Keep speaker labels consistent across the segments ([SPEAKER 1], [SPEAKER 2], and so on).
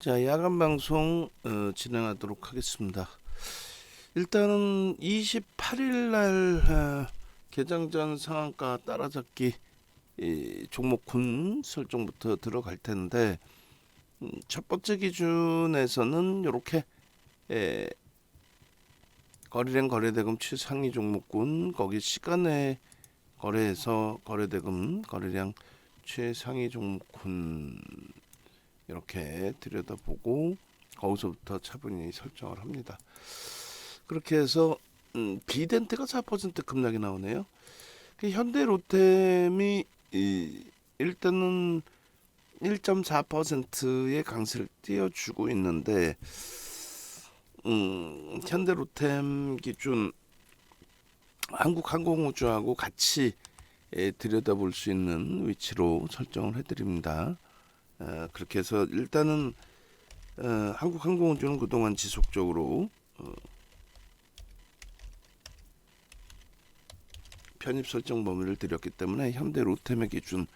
[SPEAKER 1] 자, 야간 방송 진행하도록 하겠습니다. 일단은 28일 날 개장 전 상한가 따라잡기 종목군 설정부터 들어갈 텐데, 첫 번째 기준에서는 이렇게 거래량 거래대금 최상위 종목군, 거기 시간에 거래해서 거래대금 거래량 최상위 종목군 이렇게 들여다보고 거기서부터 차분히 설정을 합니다. 그렇게 해서 비덴트가 4% 급락이 나오네요. 현대로템이 일단은 1.4%의 강세를 띄워주고 있는데, 현대로템 기준 한국항공우주하고 같이 들여다볼 수 있는 위치로 설정을 해드립니다. 그렇게 해서 일단은 한국항공우주는 그동안 지속적으로 편입 설정 범위를 드렸기 때문에 현대 로템의 기준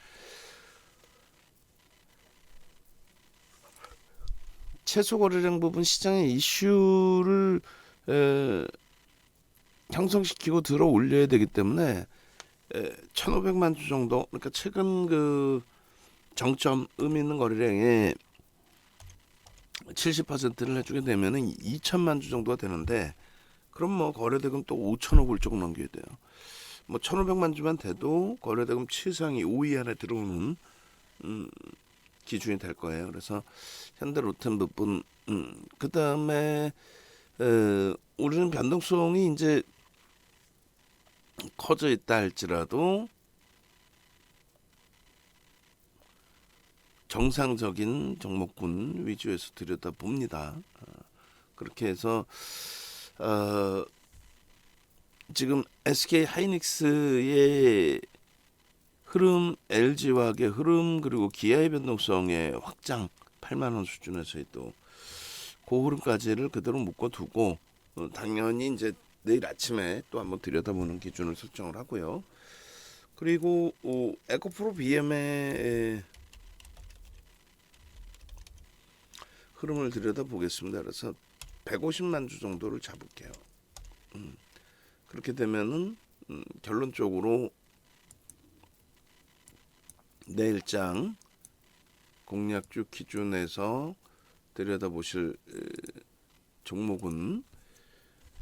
[SPEAKER 1] 최소 거래량 부분 시장의 이슈를 형성시키고 들어 올려야 되기 때문에 1,500만 주 정도, 그러니까 최근 그 정점 의미 있는 거래량의 70%를 해주게 되면은 2천만 주 정도가 되는데, 그럼 뭐 거래대금 또 5천억을 조금 넘겨야 돼요. 뭐 1,500만 주만 돼도 거래대금 최상위 5위 안에 들어오는 기준이 될 거예요. 그래서 현대로템 부분, 그 다음에 우리는 변동성이 이제 커져 있다 할지라도 정상적인 종목군 위주에서 들여다 봅니다. 그렇게 해서 지금 SK 하이닉스의 흐름, LG화학의 흐름, 그리고 기아의 변동성의 확장 8만 원 수준에서의 또 그 흐름까지를 그대로 묶어두고 당연히 이제 내일 아침에 또 한번 들여다보는 기준을 설정을 하고요. 그리고 에코프로 BM의 흐름을 들여다보겠습니다. 그래서 150만 주 정도를 잡을게요. 그렇게 되면은 결론적으로 내일장 공략주 기준에서 들여다보실 종목은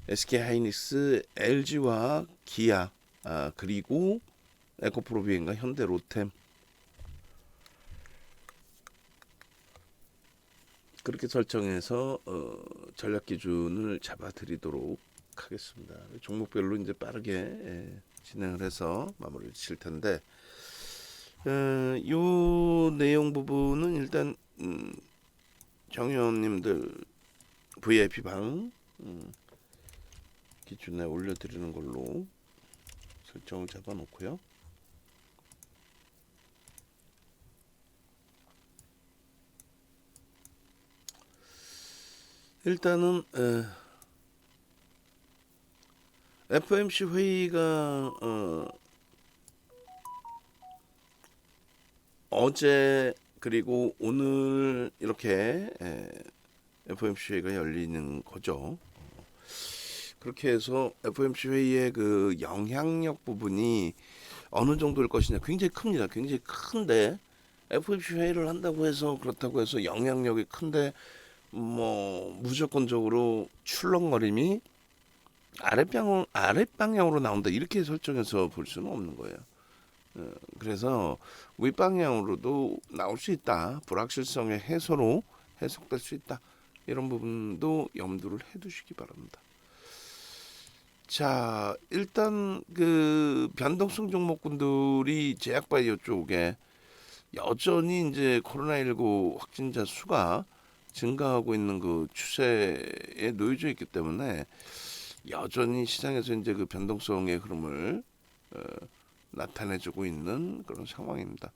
[SPEAKER 1] SK 하이닉스, LG화학, 기아, 그리고 에코프로비엔과 현대로템, 그렇게 설정해서 전략 기준을 잡아드리도록 하겠습니다. 종목별로 이제 빠르게 진행을 해서 마무리를 칠 텐데, 요 내용 부분은 일단 정회원님들 VIP 방 기준에 올려드리는 걸로 설정을 잡아놓고요. 일단은 FOMC 회의가 어제 그리고 오늘 이렇게 FOMC 회의가 열리는 거죠. 그렇게 해서 FOMC 회의의 그 영향력 부분이 어느 정도일 것이냐 굉장히 큽니다. 굉장히 큰데 FOMC 회의를 한다고 해서 그렇다고 해서 영향력이 큰데 뭐 무조건적으로 출렁거림이 아랫방향으로 나온다 이렇게 설정해서 볼 수는 없는 거예요. 그래서 윗방향으로도 나올 수 있다. 불확실성의 해소로 해석될 수 있다. 이런 부분도 염두를 해두시기 바랍니다. 자, 일단 그 변동성 종목군들이 제약바이오 쪽에 여전히 이제 코로나19 확진자 수가 증가하고 있는 그 추세에 놓여져 있기 때문에 여전히 시장에서 이제 그 변동성의 흐름을 나타내주고 있는 그런 상황입니다.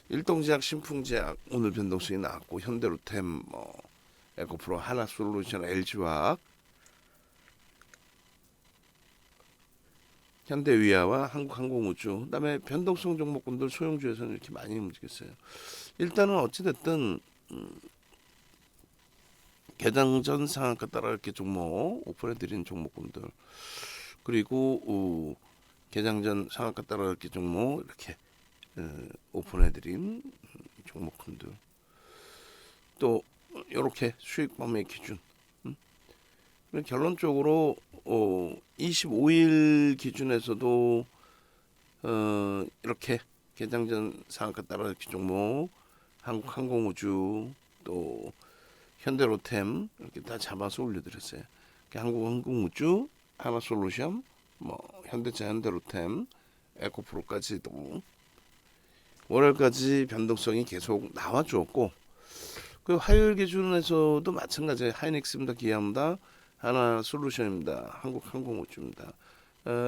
[SPEAKER 1] 일동제약, 신풍제약 오늘 변동성이 나왔고, 현대로템, 뭐 에코프로, 하나솔루션, LG화학, 현대위아와 한국항공우주, 그다음에 변동성 종목군들 소형주에서는 이렇게 많이 움직였어요. 일단은 어찌됐든 개장 전 상한가 따라 이렇게 종목 오픈해드린 종목군들, 그리고 개장 전 상한가 따라 이렇게 종목 이렇게 오픈해드린 종목군들, 또 이렇게 수익 범위 기준. 결론적으로 25일 기준에서도 이렇게 개장 전 상한가 따라 이렇게 종목, 한국항공우주, 또 현대로템 이렇게 다 잡아서 올려드렸어요. 한국항공우주, 하나솔루션, 뭐 현대차, 현대로템, 에코프로까지도 월요일까지 변동성이 계속 나와주었고, 그 화요일 기준에서도 마찬가지예요. 하이닉스입니다, 기아입니다, 하나솔루션입니다, 한국항공우주입니다.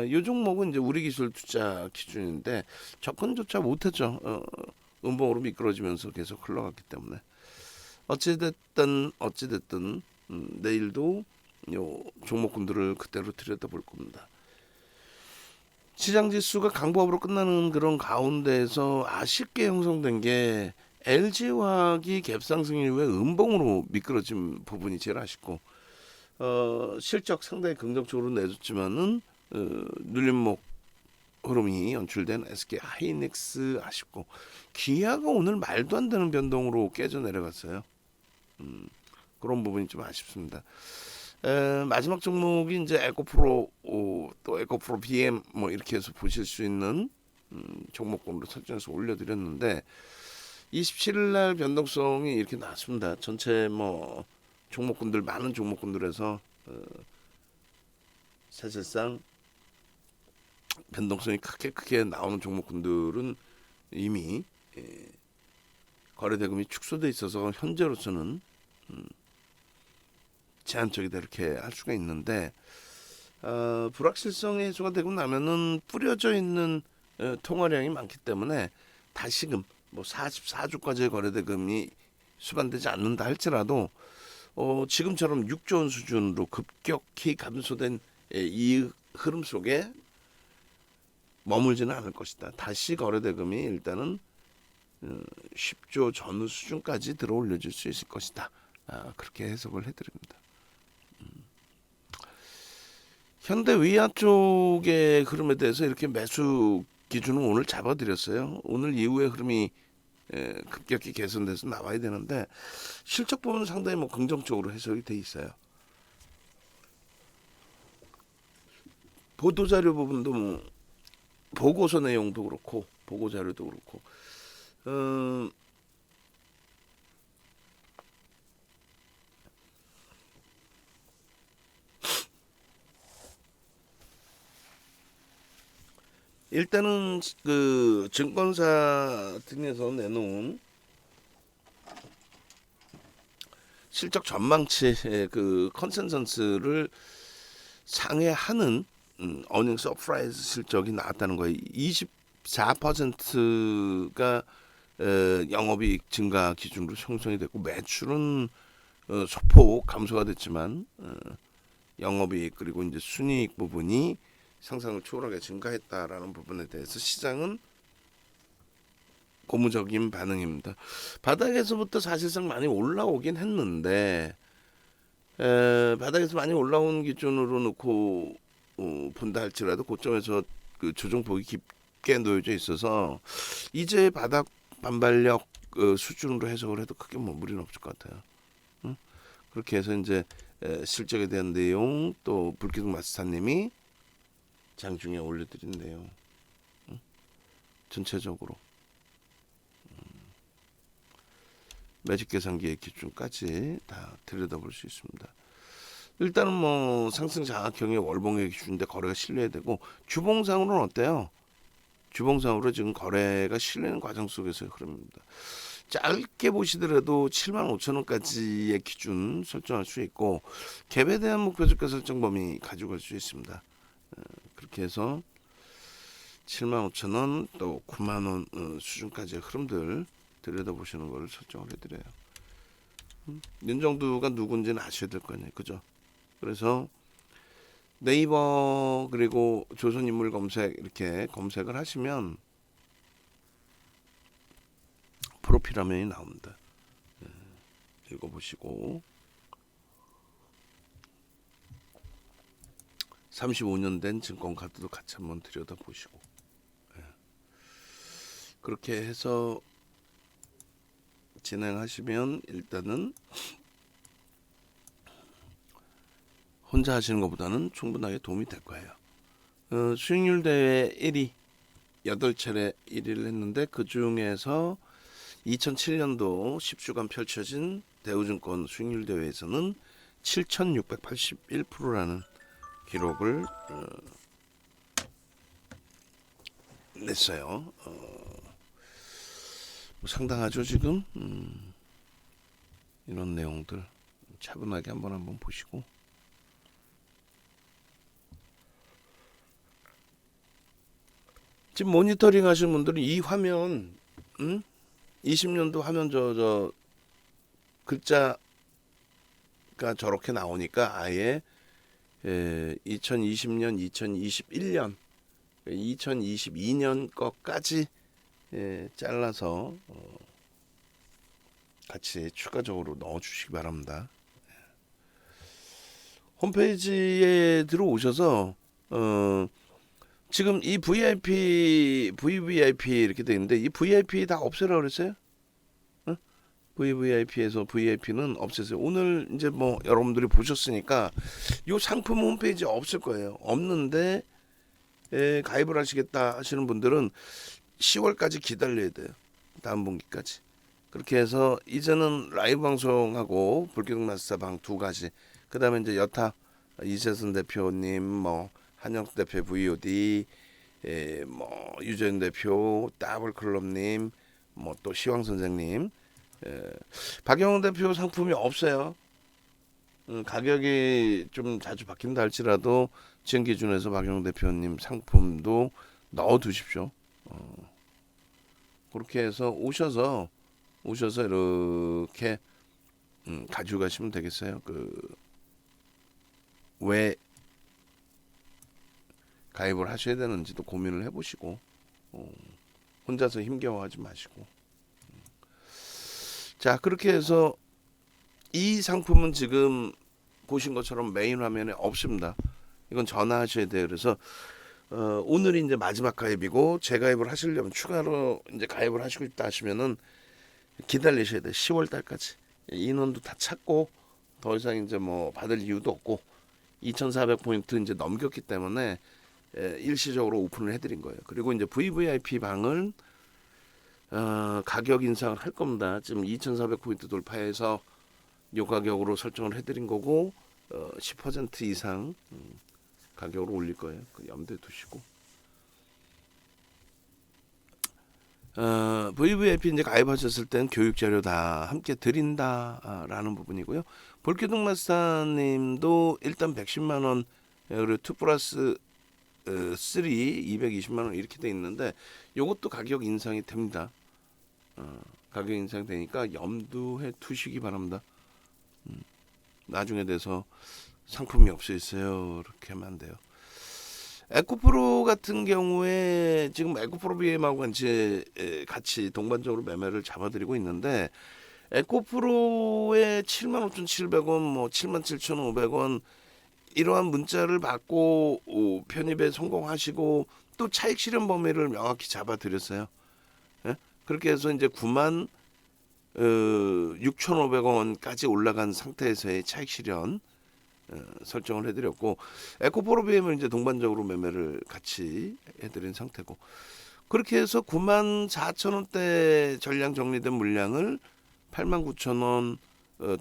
[SPEAKER 1] 이 종목은 이제 우리기술 투자 기준인데 접근조차 못했죠. 음봉으로 미끄러지면서 계속 흘러갔기 때문에 어찌됐든 내일도 요 종목군들을 그대로 들여다볼 겁니다. 시장 지수가 강보합으로 끝나는 그런 가운데에서 아쉽게 형성된 게 LG화학이 갭상승 이후에 음봉으로 미끄러진 부분이 제일 아쉽고, 실적 상당히 긍정적으로 내줬지만은 눌림목 흐름이 연출된 SK 하이닉스 아쉽고, 기아가 오늘 말도 안 되는 변동으로 깨져 내려갔어요. 그런 부분이 좀 아쉽습니다. 마지막 종목이 이제 에코프로, 또 에코프로 BM 뭐 이렇게 해서 보실 수 있는 종목군으로 설정해서 올려드렸는데 27일 날 변동성이 이렇게 나왔습니다. 전체 뭐 종목군들, 많은 종목군들에서 사실상 변동성이 크게 나오는 종목군들은 이미 거래대금이 축소돼 있어서 현재로서는 제한적이다 이렇게 할 수가 있는데, 불확실성이 해소가 되고 나면은 뿌려져 있는 통화량이 많기 때문에 다시금 뭐 44주까지의 거래대금이 수반되지 않는다 할지라도 지금처럼 6조 원 수준으로 급격히 감소된 이 흐름 속에 머물지는 않을 것이다. 다시 거래대금이 일단은 10조 전후 수준까지 들어 올려줄 수 있을 것이다. 그렇게 해석을 해드립니다. 현대위아 쪽의 흐름에 대해서 이렇게 매수 기준은 오늘 잡아드렸어요. 오늘 이후의 흐름이 급격히 개선돼서 나와야 되는데 실적 부분은 상당히 뭐 긍정적으로 해석이 돼 있어요. 보도자료 부분도 뭐 보고서 내용도 그렇고 보고자료도 그렇고 일단은 그 증권사 등에서 내놓은 실적 전망치의 그 컨센서스를 상회하는 어닝 서프라이즈 실적이 나왔다는 거예요. 24%가 영업이익 증가 기준으로 형성이 됐고, 매출은 소폭 감소가 됐지만 영업이익 그리고 이제 순이익 부분이 상상을 초월하게 증가했다라는 부분에 대해서 시장은 고무적인 반응입니다. 바닥에서부터 사실상 많이 올라오긴 했는데 바닥에서 많이 올라온 기준으로 놓고 본다 할지라도 고점에서 그 조정폭이 깊게 놓여져 있어서 이제 바닥 반발력 수준으로 해석을 해도 크게 뭐 무리는 없을 것 같아요. 그렇게 해서 이제 실적에 대한 내용, 또 불기둥 마스터님이 장중에 올려드린 내용, 전체적으로 매직 계산기의 기준까지 다 들여다볼 수 있습니다. 일단은 뭐 상승 장악형의 월봉의 기준인데 거래가 실려야 되고, 주봉상으로는 어때요? 주봉상으로 지금 거래가 실리는 과정 속에서의 흐름입니다. 짧게 보시더라도 75,000원까지의 기준 설정할 수 있고, 갭에 대한 목표 주가 설정 범위 가져갈 수 있습니다. 그렇게 해서 75,000원 또 90,000원 수준까지의 흐름들 들여다보시는 것을 설정을 해드려요. 윤정두가 누군지는 아셔야 될 거 아니에요, 그죠? 그래서 네이버 그리고 조선인물 검색 이렇게 검색을 하시면 프로필 화면이 나옵니다. 읽어보시고 35년 된 증권카드도 같이 한번 들여다보시고, 그렇게 해서 진행하시면 일단은 혼자 하시는 것보다는 충분하게 도움이 될 거예요. 수익률 대회 1위 8차례 1위를 했는데, 그 중에서 2007년도 10주간 펼쳐진 대우증권 수익률 대회에서는 7,681%라는 기록을 냈어요. 상당하죠 지금. 이런 내용들 차분하게 한번 보시고, 지금 모니터링 하시는 분들은 이 화면, 20년도 화면 저 글자가 저렇게 나오니까 아예 2020년, 2021년, 2022년 것까지 잘라서 같이 추가적으로 넣어주시기 바랍니다. 홈페이지에 들어오셔서 지금 이 VVIP 이렇게 돼 있는데, 이 VIP 다 없애라 그랬어요? VVIP에서 VIP는 없애세요. 오늘 이제 뭐 여러분들이 보셨으니까 이 상품 홈페이지 없을 거예요. 없는데 가입을 하시겠다 하시는 분들은 10월까지 기다려야 돼요. 다음 분기까지. 그렇게 해서 이제는 라이브 방송하고 불기둥 마스터 방 2가지, 그 다음에 이제 여타 이재선 대표님, 뭐 한영 대표 VOD, 뭐 유재현 대표, 더블클럽님, 뭐 또 시황 선생님, 박영훈 대표 상품이 없어요. 가격이 좀 자주 바뀐다 할지라도 지금 기준에서 박영훈 대표님 상품도 넣어 두십시오. 그렇게 해서 오셔서 이렇게 가지고 가시면 되겠어요. 왜 가입을 하셔야 되는지도 고민을 해보시고, 혼자서 힘겨워하지 마시고. 자, 그렇게 해서 이 상품은 지금 보신 것처럼 메인 화면에 없습니다. 이건 전화하셔야 돼요. 그래서 오늘이 이제 마지막 가입이고, 재가입을 하시려면 추가로 이제 가입을 하시고 싶다 하시면은 기다리셔야 돼요. 10월 달까지. 인원도 다 찼고 더 이상 이제 뭐 받을 이유도 없고, 2,400포인트 이제 넘겼기 때문에 일시적으로 오픈을 해드린 거예요. 그리고 이제 VVIP 방은 가격 인상을 할 겁니다. 지금 2,400포인트 돌파해서 요 가격으로 설정을 해드린 거고, 10% 이상 가격으로 올릴 거예요. 그 염두에 두시고. VVIP 이제 가입하셨을 땐 교육 자료 다 함께 드린다라는 부분이고요. 볼기둥 마스터님도 일단 110만 원, 그리고 2 플러스 3 220만 원 이렇게 돼 있는데, 요것도 가격 인상이 됩니다. 가격 인상 되니까 염두에 두시기 바랍니다. 나중에 돼서 상품이 없어 있어요, 이렇게 하면 안 돼요. 에코프로 같은 경우에 지금 에코프로 BM하고 같이 동반적으로 매매를 잡아드리고 있는데, 에코프로에 75,700원, 뭐 77,500원 이러한 문자를 받고 편입에 성공하시고, 또 차익 실현 범위를 명확히 잡아드렸어요. 예? 그렇게 해서 이제 96,500원까지 올라간 상태에서의 차익 실현 설정을 해드렸고, 에코프로 BM을 이제 동반적으로 매매를 같이 해드린 상태고, 그렇게 해서 94,000원대 전량 정리된 물량을 89,000원,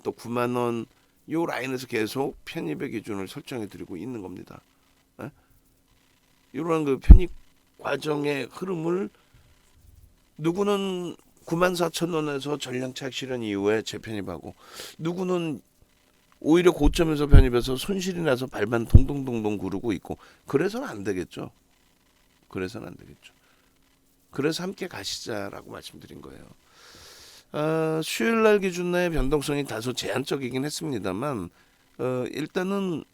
[SPEAKER 1] 또 9만원 요 라인에서 계속 편입의 기준을 설정해드리고 있는 겁니다. 이러한 그 편입 과정의 흐름을 누구는 94,000원에서 전량 차익 실현 이후에 재편입하고, 누구는 오히려 고점에서 편입해서 손실이 나서 발만 동동동동 구르고 있고, 그래서는 안 되겠죠. 그래서 함께 가시자라고 말씀드린 거예요. 수요일날 기준 내의 변동성이 다소 제한적이긴 했습니다만, 일단은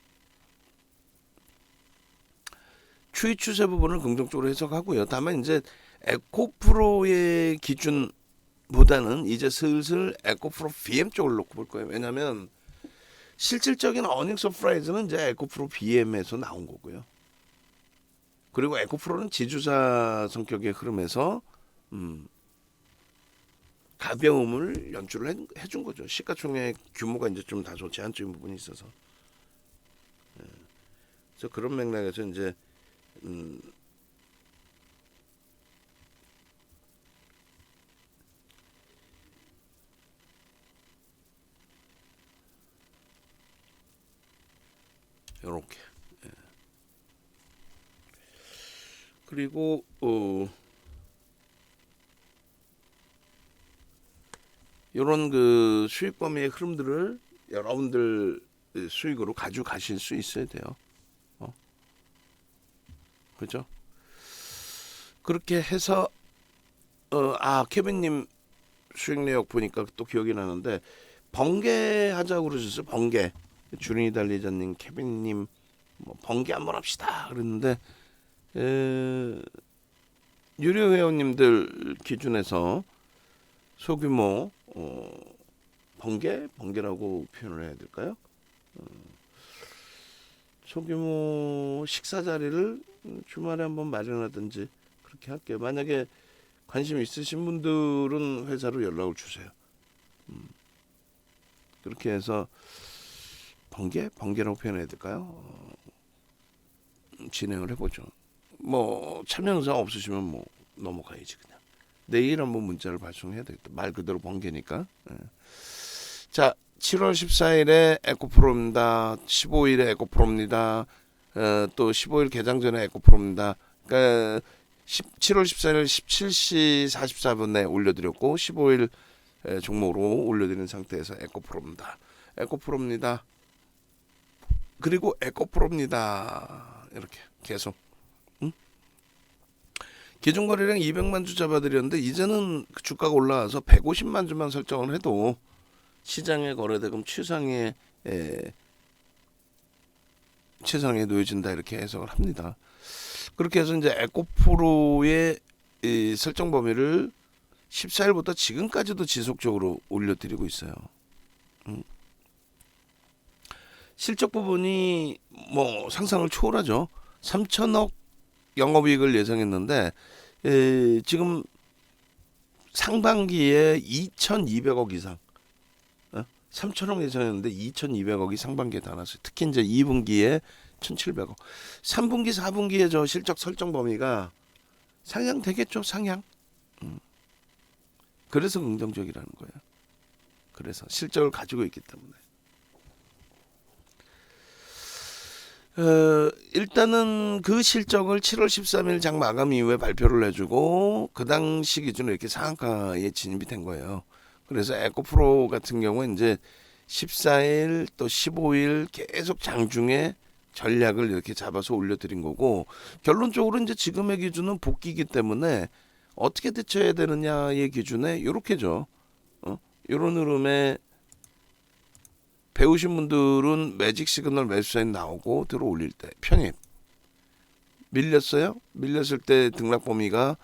[SPEAKER 1] 추이 추세 부분을 긍정적으로 해석하고요. 다만 이제 에코프로의 기준보다는 이제 슬슬 에코프로 BM 쪽을 놓고 볼 거예요. 왜냐하면 실질적인 어닝 서프라이즈는 이제 에코프로 BM에서 나온 거고요. 그리고 에코프로는 지주사 성격의 흐름에서 가벼움을 연출을 해준 거죠. 시가총액 규모가 이제 좀 다소 제한적인 부분이 있어서. 그래서 그런 맥락에서 이제 요렇게. 그리고 요런 그 수익 범위의 흐름들을 여러분들 수익으로 가져가실 수 있어야 돼요. 그죠? 그렇게 해서 케빈님 수익 내역 보니까 또 기억이 나는데 번개 하자고 그러셨어요. 번개. 주린이 달리자님, 케빈님 뭐 번개 한번 합시다 그랬는데 유료 회원님들 기준에서 소규모 번개라고 표현을 해야 될까요? 소규모 식사 자리를 주말에 한번 마련하든지 그렇게 할게요. 만약에 관심 있으신 분들은 회사로 연락을 주세요. 그렇게 해서 번개라고 표현해야 될까요? 진행을 해보죠. 뭐 참여 의사 없으시면 뭐 넘어가야지 그냥. 내일 한번 문자를 발송해야 되겠다. 말 그대로 번개니까. 자, 7월 14일에 에코프로입니다. 15일에 에코프로입니다. 또 15일 개장 전에 에코프로입니다. 그러니까 7월 14일 17시 44분에 올려드렸고 15일 종목으로 올려드린 상태에서 에코프로입니다. 에코프로입니다. 그리고 에코프로입니다. 이렇게 계속. 기존 거래량 200만 주 잡아드렸는데 이제는 주가가 올라와서 150만 주만 설정을 해도 시장의 거래대금 최상에 놓여진다 이렇게 해석을 합니다. 그렇게 해서 이제 에코프로의 이 설정 범위를 14일부터 지금까지도 지속적으로 올려드리고 있어요. 실적 부분이 뭐 상상을 초월하죠. 3천억 영업이익을 예상했는데 지금 상반기에 2,200억 이상 3천억 예상했는데 2,200억이 상반기에 다 났어요. 특히 이제 2분기에 1,700억 3분기 4분기에 저 실적 설정 범위가 상향되겠죠. 상향. 그래서 긍정적이라는 거예요. 그래서 실적을 가지고 있기 때문에 일단은 그 실적을 7월 13일 장 마감 이후에 발표를 해주고 그 당시 기준으로 이렇게 상한가에 진입이 된 거예요. 그래서 에코프로 같은 경우는 이제 14일 또 15일 계속 장중에 전략을 이렇게 잡아서 올려드린 거고 결론적으로 이제 지금의 기준은 복귀이기 때문에 어떻게 대처해야 되느냐의 기준에 이렇게죠. 이런 흐름에 배우신 분들은 매직 시그널 매수 사인 나오고 들어 올릴 때 편입 밀렸어요. 밀렸을 때 등락 범위가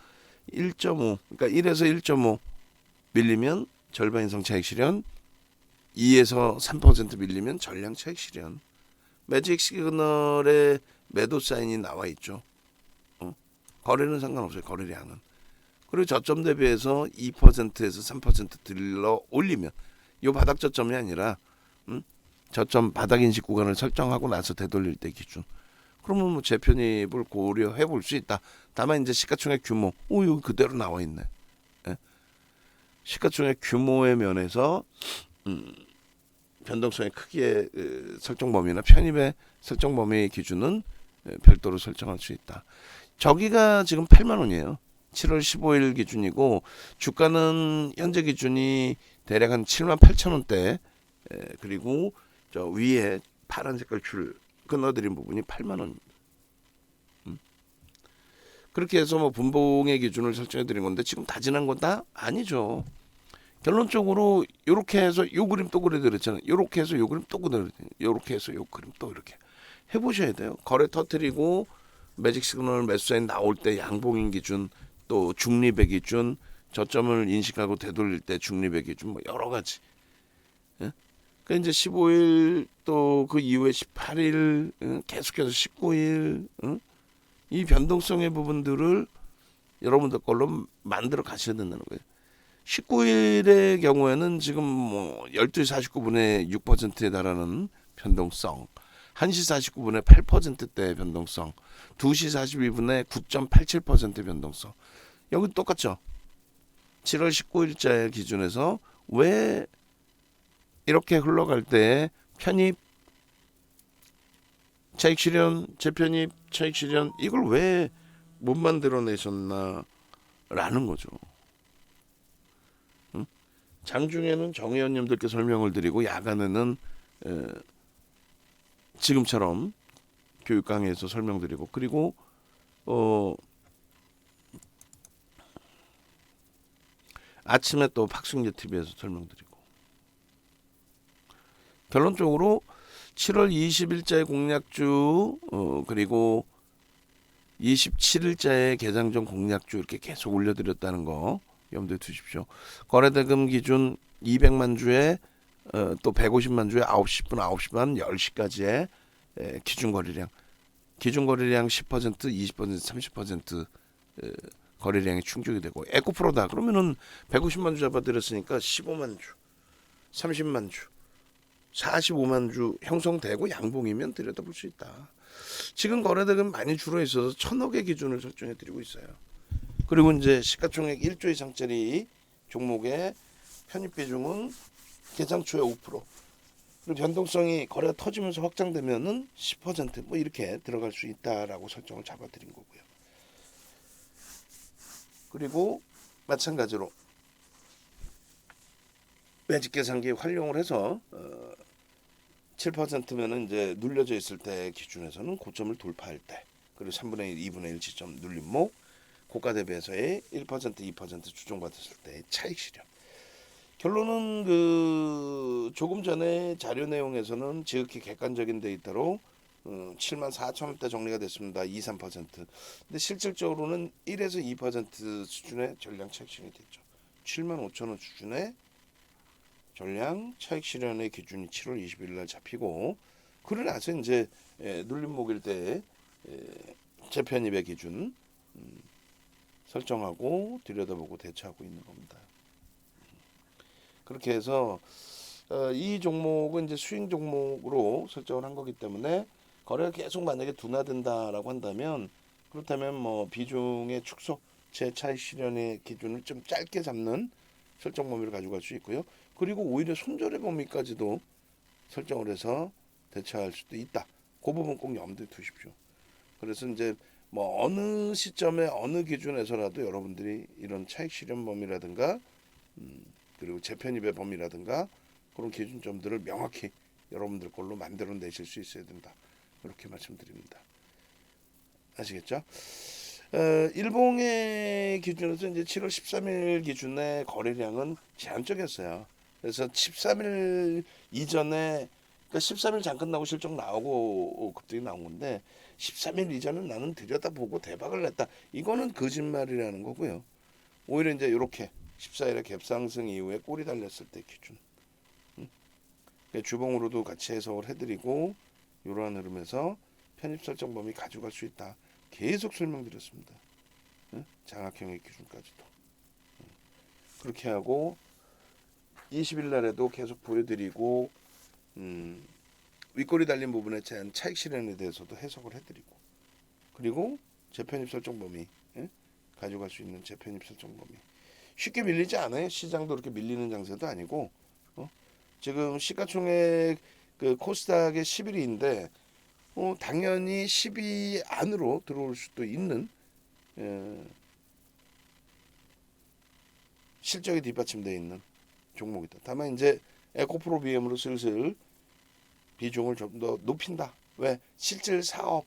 [SPEAKER 1] 1.5 그러니까 1에서 1.5 밀리면 절반 이상 차익 실현 2에서 3% 밀리면 전량 차익 실현 매직 시그널에 매도 사인이 나와 있죠. 거래는 상관없어요. 거래량은. 그리고 저점 대비해서 2%에서 3% 들러 올리면 이 바닥 저점이 아니라 저점 바닥 인식 구간을 설정하고 나서 되돌릴 때 기준. 그러면 뭐 재편입을 고려해 볼 수 있다. 다만 이제 시가총액 규모, 여기 그대로 나와 있네. 예? 시가총액 규모의 면에서 변동성의 크기의 설정 범위나 편입의 설정 범위의 기준은 별도로 설정할 수 있다. 저기가 지금 8만 원이에요. 7월 15일 기준이고 주가는 현재 기준이 대략 한 7만 8천 원대. 그리고 저 위에 파란 색깔 줄 끊어드린 부분이 8만 원입니다. 그렇게 해서 뭐 분봉의 기준을 설정해 드린 건데 지금 다 지난 거다? 아니죠. 결론적으로 이렇게 해서 요 그림 또 그려드렸잖아요. 이렇게 해서 요 그림 또 그려드렸잖아요. 이렇게 해서 요 그림 또 이렇게 해보셔야 돼요. 거래 터트리고 매직 시그널 매수 사인 나올 때 양봉인 기준 또 중립의 기준 저점을 인식하고 되돌릴 때 중립의 기준 뭐 여러 가지. 예? 그 이제 15일 또 그 이후에 18일 계속해서 19일 이 변동성의 부분들을 여러분들 걸로 만들어 가셔야 된다는 거예요. 19일의 경우에는 지금 뭐 12시 49분에 6%에 달하는 변동성, 1시 49분에 8%대 변동성, 2시 42분에 9.87% 변동성. 여기 똑같죠. 7월 19일자 기준에서 왜 이렇게 흘러갈 때 편입, 차익 실현, 재편입, 차익 실현 이걸 왜 못 만들어내셨나라는 거죠. 장중에는 정 의원님들께 설명을 드리고 야간에는 지금처럼 교육 강의에서 설명드리고 그리고 아침에 또 박승재 TV에서 설명드리고 결론적으로 7월 20일자의 공략주 그리고 27일자의 개장 전 공략주 이렇게 계속 올려드렸다는 거 염두에 두십시오. 거래대금 기준 200만 주에 또 150만 주에 9시 분, 9시 반, 10시까지의 기준 거래량 10%, 20%, 30% 거래량이 충족이 되고 에코프로다 그러면은 150만 주 잡아드렸으니까 15만 주, 30만 주, 45만 주 형성되고 양봉이면 들여다볼 수 있다. 지금 거래대금 많이 줄어 있어서 1,000억의 기준을 설정해 드리고 있어요. 그리고 이제 시가총액 1조 이상짜리 종목의 편입 비중은 개장 초에 5%. 그리고 변동성이 거래가 터지면서 확장되면은 10%뭐 이렇게 들어갈 수 있다라고 설정을 잡아드린 거고요. 그리고 마찬가지로 매직 계산기 활용을 해서 7%면은 이제 눌려져 있을 때 기준에서는 고점을 돌파할 때 그리고 3분의 1, 2분의 1 지점 눌림목 고가 대비해서의 1%, 2% 추종받았을 때 차익 실현. 결론은 그 조금 전에 자료 내용에서는 지극히 객관적인 데이터로 7만 4천 원대 정리가 됐습니다. 2, 3%. 근데 실질적으로는 1에서 2% 수준의 전량 차익 실현이 됐죠. 7만 5천 원 수준의 전량 차익 실현의 기준이 7월 20일 날 잡히고 그러고 나서 이제 눌림목일 때 재편입의 기준 설정하고 들여다보고 대처하고 있는 겁니다. 그렇게 해서 이 종목은 이제 수익 종목으로 설정을 한 거기 때문에 거래가 계속 만약에 둔화된다라고 한다면 그렇다면 뭐 비중의 축소 재차익 실현의 기준을 좀 짧게 잡는 설정 범위를 가지고 갈 수 있고요. 그리고 오히려 손절의 범위까지도 설정을 해서 대처할 수도 있다. 그 부분 꼭 염두에 두십시오. 그래서 이제 뭐 어느 시점에 어느 기준에서라도 여러분들이 이런 차익 실현 범위라든가 그리고 재편입의 범위라든가 그런 기준점들을 명확히 여러분들 걸로 만들어내실 수 있어야 된다. 이렇게 말씀드립니다. 아시겠죠? 일봉의 기준에서 이제 7월 13일 기준의 거래량은 제한적이었어요. 그래서 13일 이전에 그러니까 13일 잠깐 나고 실적 나오고 급등이 나온 건데 13일 이전은 나는 들여다보고 대박을 냈다. 이거는 거짓말이라는 거고요. 오히려 이제 이렇게 14일에 갭상승 이후에 꼬리 달렸을 때 기준. 주봉으로도 같이 해석을 해드리고 이러한 흐름에서 편입 설정 범위 가져갈 수 있다. 계속 설명드렸습니다. 장악형의 기준까지도. 그렇게 하고 20일 날에도 계속 보여드리고 윗꼬리 달린 부분에 대한 차익 실현에 대해서도 해석을 해드리고 그리고 재편입 설정 범위 가져갈 수 있는 재편입 설정 범위 쉽게 밀리지 않아요. 시장도 그렇게 밀리는 장세도 아니고 지금 시가총액 그 코스닥의 10일인데 당연히 10위 안으로 들어올 수도 있는 실적이 뒷받침되어 있는 종목이다. 다만 이제 에코프로 BM으로 슬슬 비중을 좀 더 높인다. 왜? 실질 사업,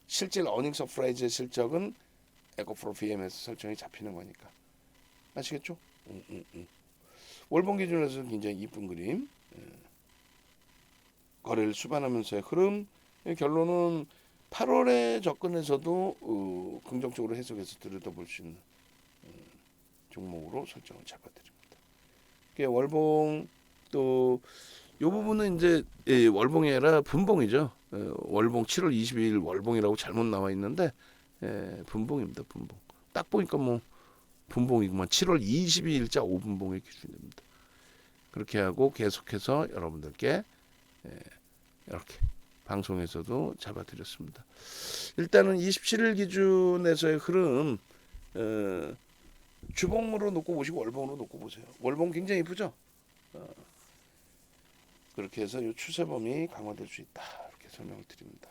[SPEAKER 1] 실질 어닝 서프라이즈의 실적은 에코프로 BM에서 설정이 잡히는 거니까. 아시겠죠? 월봉 기준에서 굉장히 이쁜 그림. 거래를 수반하면서의 흐름. 결론은 8월에 접근해서도 긍정적으로 해석해서 들여다볼 수 있는 종목으로 설정을 잡아드립니다. 월봉 또 이 부분은 이제 월봉이 아니라 분봉이죠. 월봉 7월 22일 월봉이라고 잘못 나와 있는데 분봉입니다. 분봉. 딱 보니까 뭐 분봉이구만. 7월 22일자 5분봉의 기준입니다. 그렇게 하고 계속해서 여러분들께 이렇게 방송에서도 잡아드렸습니다. 일단은 27일 기준에서의 흐름 주봉으로 놓고 보시고 월봉으로 놓고 보세요. 월봉 굉장히 이쁘죠? 그렇게 해서 이 추세범위 강화될 수 있다 이렇게 설명을 드립니다.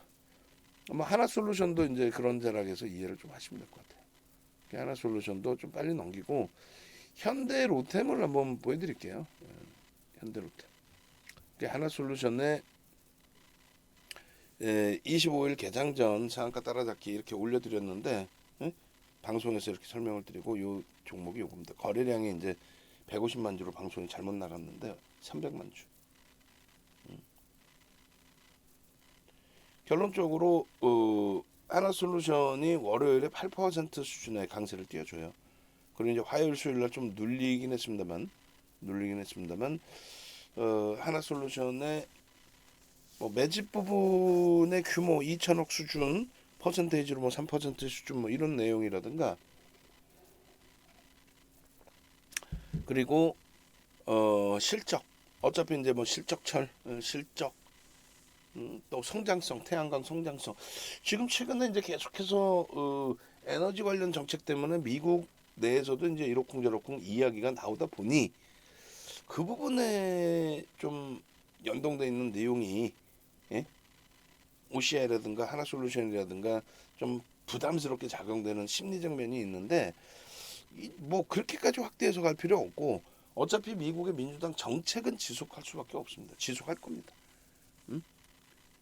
[SPEAKER 1] 뭐 하나솔루션도 이제 그런 자락에서 이해를 좀 하시면 될 것 같아요. 하나솔루션도 좀 빨리 넘기고 현대로템을 한번 보여드릴게요. 현대로템. 하나솔루션의 25일 개장 전 상한가 따라잡기 이렇게 올려드렸는데 방송에서 이렇게 설명을 드리고 이 종목이 요겁니다. 거래량이 이제 150만 주로 방송이 잘못 나갔는데 300만 주. 결론적으로 하나솔루션이 월요일에 8% 수준의 강세를 띄워줘요. 그리고 이제 화요일 수요일날 좀 눌리긴 했습니다만 하나솔루션의 뭐 매집 부분의 규모 2천억 수준 퍼센테이지로 뭐 3% 수준 뭐 이런 내용이라든가 그리고 실적 어차피 이제 뭐 실적철 실적 또 성장성 태양광 성장성 지금 최근에 이제 계속해서 에너지 관련 정책 때문에 미국 내에서도 이제 이러쿵저러쿵 이야기가 나오다 보니 그 부분에 좀 연동돼 있는 내용이 OCI라든가 하나솔루션이라든가 좀 부담스럽게 작용되는 심리적 면이 있는데 뭐 그렇게까지 확대해서 갈 필요 없고 어차피 미국의 민주당 정책은 지속할 수밖에 없습니다. 지속할 겁니다.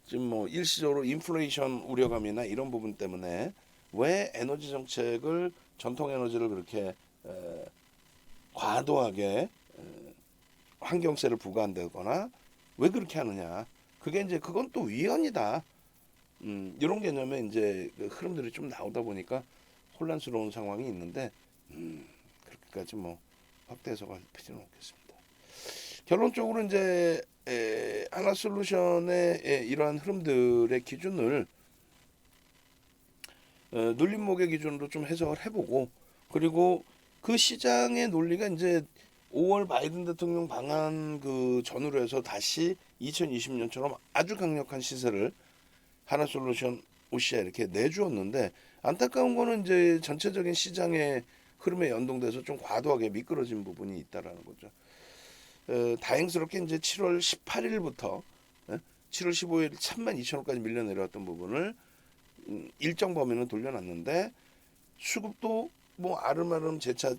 [SPEAKER 1] 지금 뭐 일시적으로 인플레이션 우려감이나 이런 부분 때문에 왜 에너지 정책을 전통 에너지를 그렇게 과도하게 환경세를 부과한다거나 왜 그렇게 하느냐? 그게 이제 그건 또 위헌이다. 이런 개념에 이제 그 흐름들이 좀 나오다 보니까 혼란스러운 상황이 있는데 그렇게까지 뭐 확대해서 갈 필요는 없겠습니다. 결론적으로 이제 하나솔루션의 이러한 흐름들의 기준을 눌림목의 기준으로 좀 해석을 해보고 그리고 그 시장의 논리가 이제 5월 바이든 대통령 방한 그 전후로 해서 다시 2020년처럼 아주 강력한 시세를 하나솔루션 OCI 이렇게 내주었는데 안타까운 거는 이제 전체적인 시장의 흐름에 연동돼서 좀 과도하게 미끄러진 부분이 있다라는 거죠. 다행스럽게 이제 7월 18일부터 7월 15일 32,000원까지 밀려 내려왔던 부분을 일정 범위는 돌려놨는데 수급도 뭐 아름아름 재차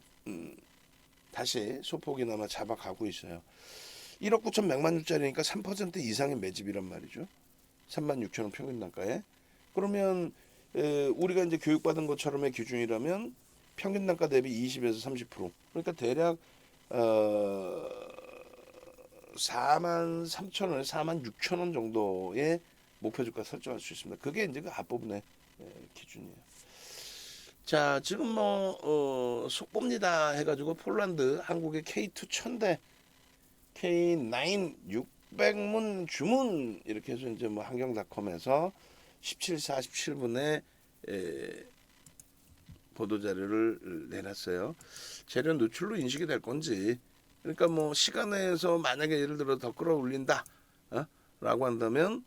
[SPEAKER 1] 다시 소폭이나마 잡아가고 있어요. 1억 9,100만 주짜리니까 3% 이상의 매집이란 말이죠. 36,000원 평균 단가에. 그러면 우리가 이제 교육받은 것처럼의 기준이라면 평균 단가 대비 20에서 30%. 그러니까 대략 43,000원, 46,000원 정도의 목표 주가 설정할 수 있습니다. 그게 이제 그 앞부분의 기준이에요. 자, 지금 뭐 속보입니다 해가지고 폴란드 한국의 K2 1000대 K9 600문 주문 이렇게 해서 이제 뭐 한경닷컴에서 17시 47분에 보도 자료를 내놨어요. 재료 노출로 인식이 될 건지 그러니까 뭐 시간에서 만약에 예를 들어 더 끌어올린다 라고 한다면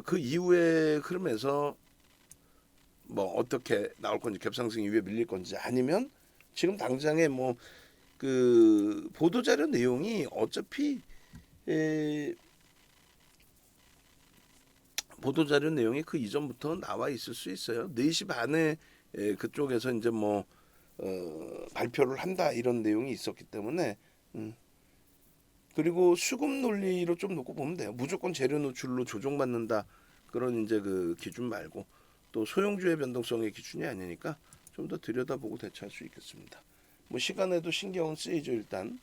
[SPEAKER 1] 그 이후의 흐름에서 뭐 어떻게 나올 건지 갭상승 이후에 밀릴 건지 아니면 지금 당장에 뭐 그 보도자료 내용이 어차피 보도자료 내용이 그 이전부터 나와 있을 수 있어요. 4시 반에 그쪽에서 이제 뭐 발표를 한다 이런 내용이 있었기 때문에 그리고 수급 논리로 좀 놓고 보면 돼요. 무조건 재료 노출로 조정받는다 그런 이제 그 기준 말고 또 소형주의 변동성의 기준이 아니니까 좀 더 들여다보고 대처할 수 있겠습니다. 뭐 시간에도 신경은 쓰이죠 일단.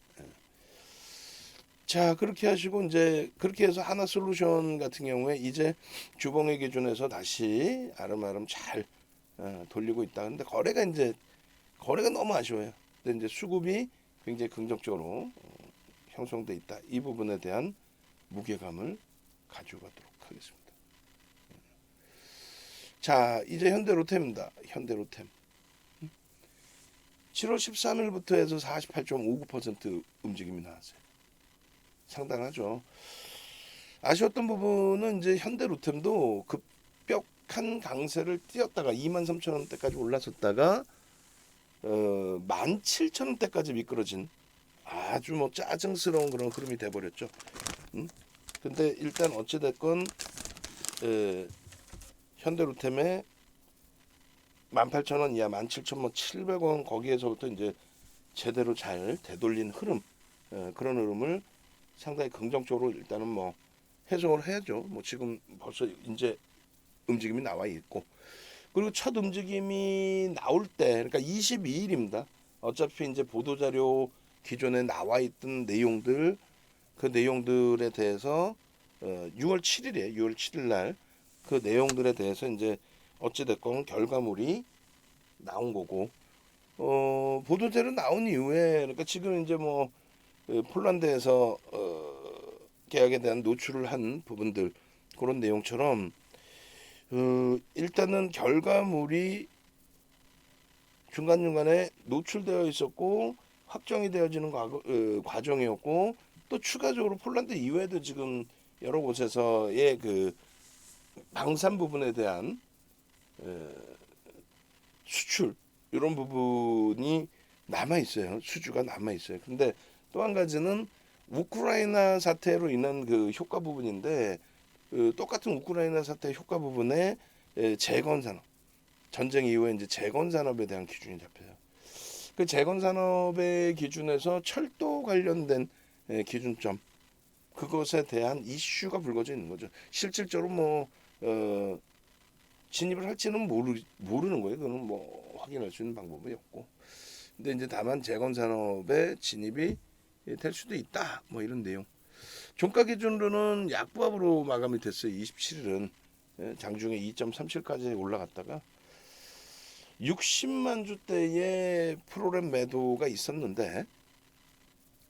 [SPEAKER 1] 자 그렇게 하시고 이제 그렇게 해서 하나솔루션 같은 경우에 이제 주봉의 기준에서 다시 아름아름 잘 돌리고 있다. 근데 거래가 너무 아쉬워요. 근데 이제 수급이 굉장히 긍정적으로 형성돼 있다. 이 부분에 대한 무게감을 가져가도록 하겠습니다. 자, 이제 현대로템입니다. 현대로템. 7월 13일부터 해서 48.59% 움직임이 나왔어요. 상당하죠. 아쉬웠던 부분은 이제 현대로템도 급격한 강세를 띄었다가 23,000원대까지 올랐었다가 17,000원대까지 미끄러진 아주 뭐 짜증스러운 그런 흐름이 돼버렸죠. 근데 일단 어찌됐건 현대로템에 18,000원 이하 17,700원 거기에서부터 이제 제대로 잘 되돌린 흐름, 그런 흐름을 상당히 긍정적으로 일단은 뭐 해석을 해야죠. 뭐 지금 벌써 이제 움직임이 나와 있고, 그리고 첫 움직임이 나올 때, 그러니까 22일입니다. 어차피 이제 보도자료 기존에 나와 있던 내용들, 그 내용들에 대해서 6월 7일에 6월 7일 날 그 내용들에 대해서 이제 어찌됐건 결과물이 나온 거고, 보도자료 나온 이후에, 그러니까 지금 이제 뭐 폴란드에서 계약에 대한 노출을 한 부분들, 그런 내용처럼 일단은 결과물이 중간중간에 노출되어 있었고 확정이 되어지는 과정이었고, 또 추가적으로 폴란드 이외에도 지금 여러 곳에서의 그 방산 부분에 대한 수출, 이런 부분이 남아 있어요. 수주가 남아 있어요. 근데 또 한 가지는 우크라이나 사태로 인한 그 효과 부분인데, 똑같은 우크라이나 사태 효과 부분에 재건 산업, 전쟁 이후에 이제 재건 산업에 대한 기준이 잡혀요. 그 재건 산업의 기준에서 철도 관련된 기준점, 그것에 대한 이슈가 불거져 있는 거죠. 실질적으로 뭐 진입을 할지는 모르는 거예요. 그거는 뭐 확인할 수 있는 방법이 없고. 근데 이제 다만 재건 산업에 진입이 될 수도 있다, 뭐 이런 내용. 종가 기준으로는 약보합으로 마감이 됐어요. 27일은 장중에 2.37까지 올라갔다가 60만 주대의 프로그램 매도가 있었는데,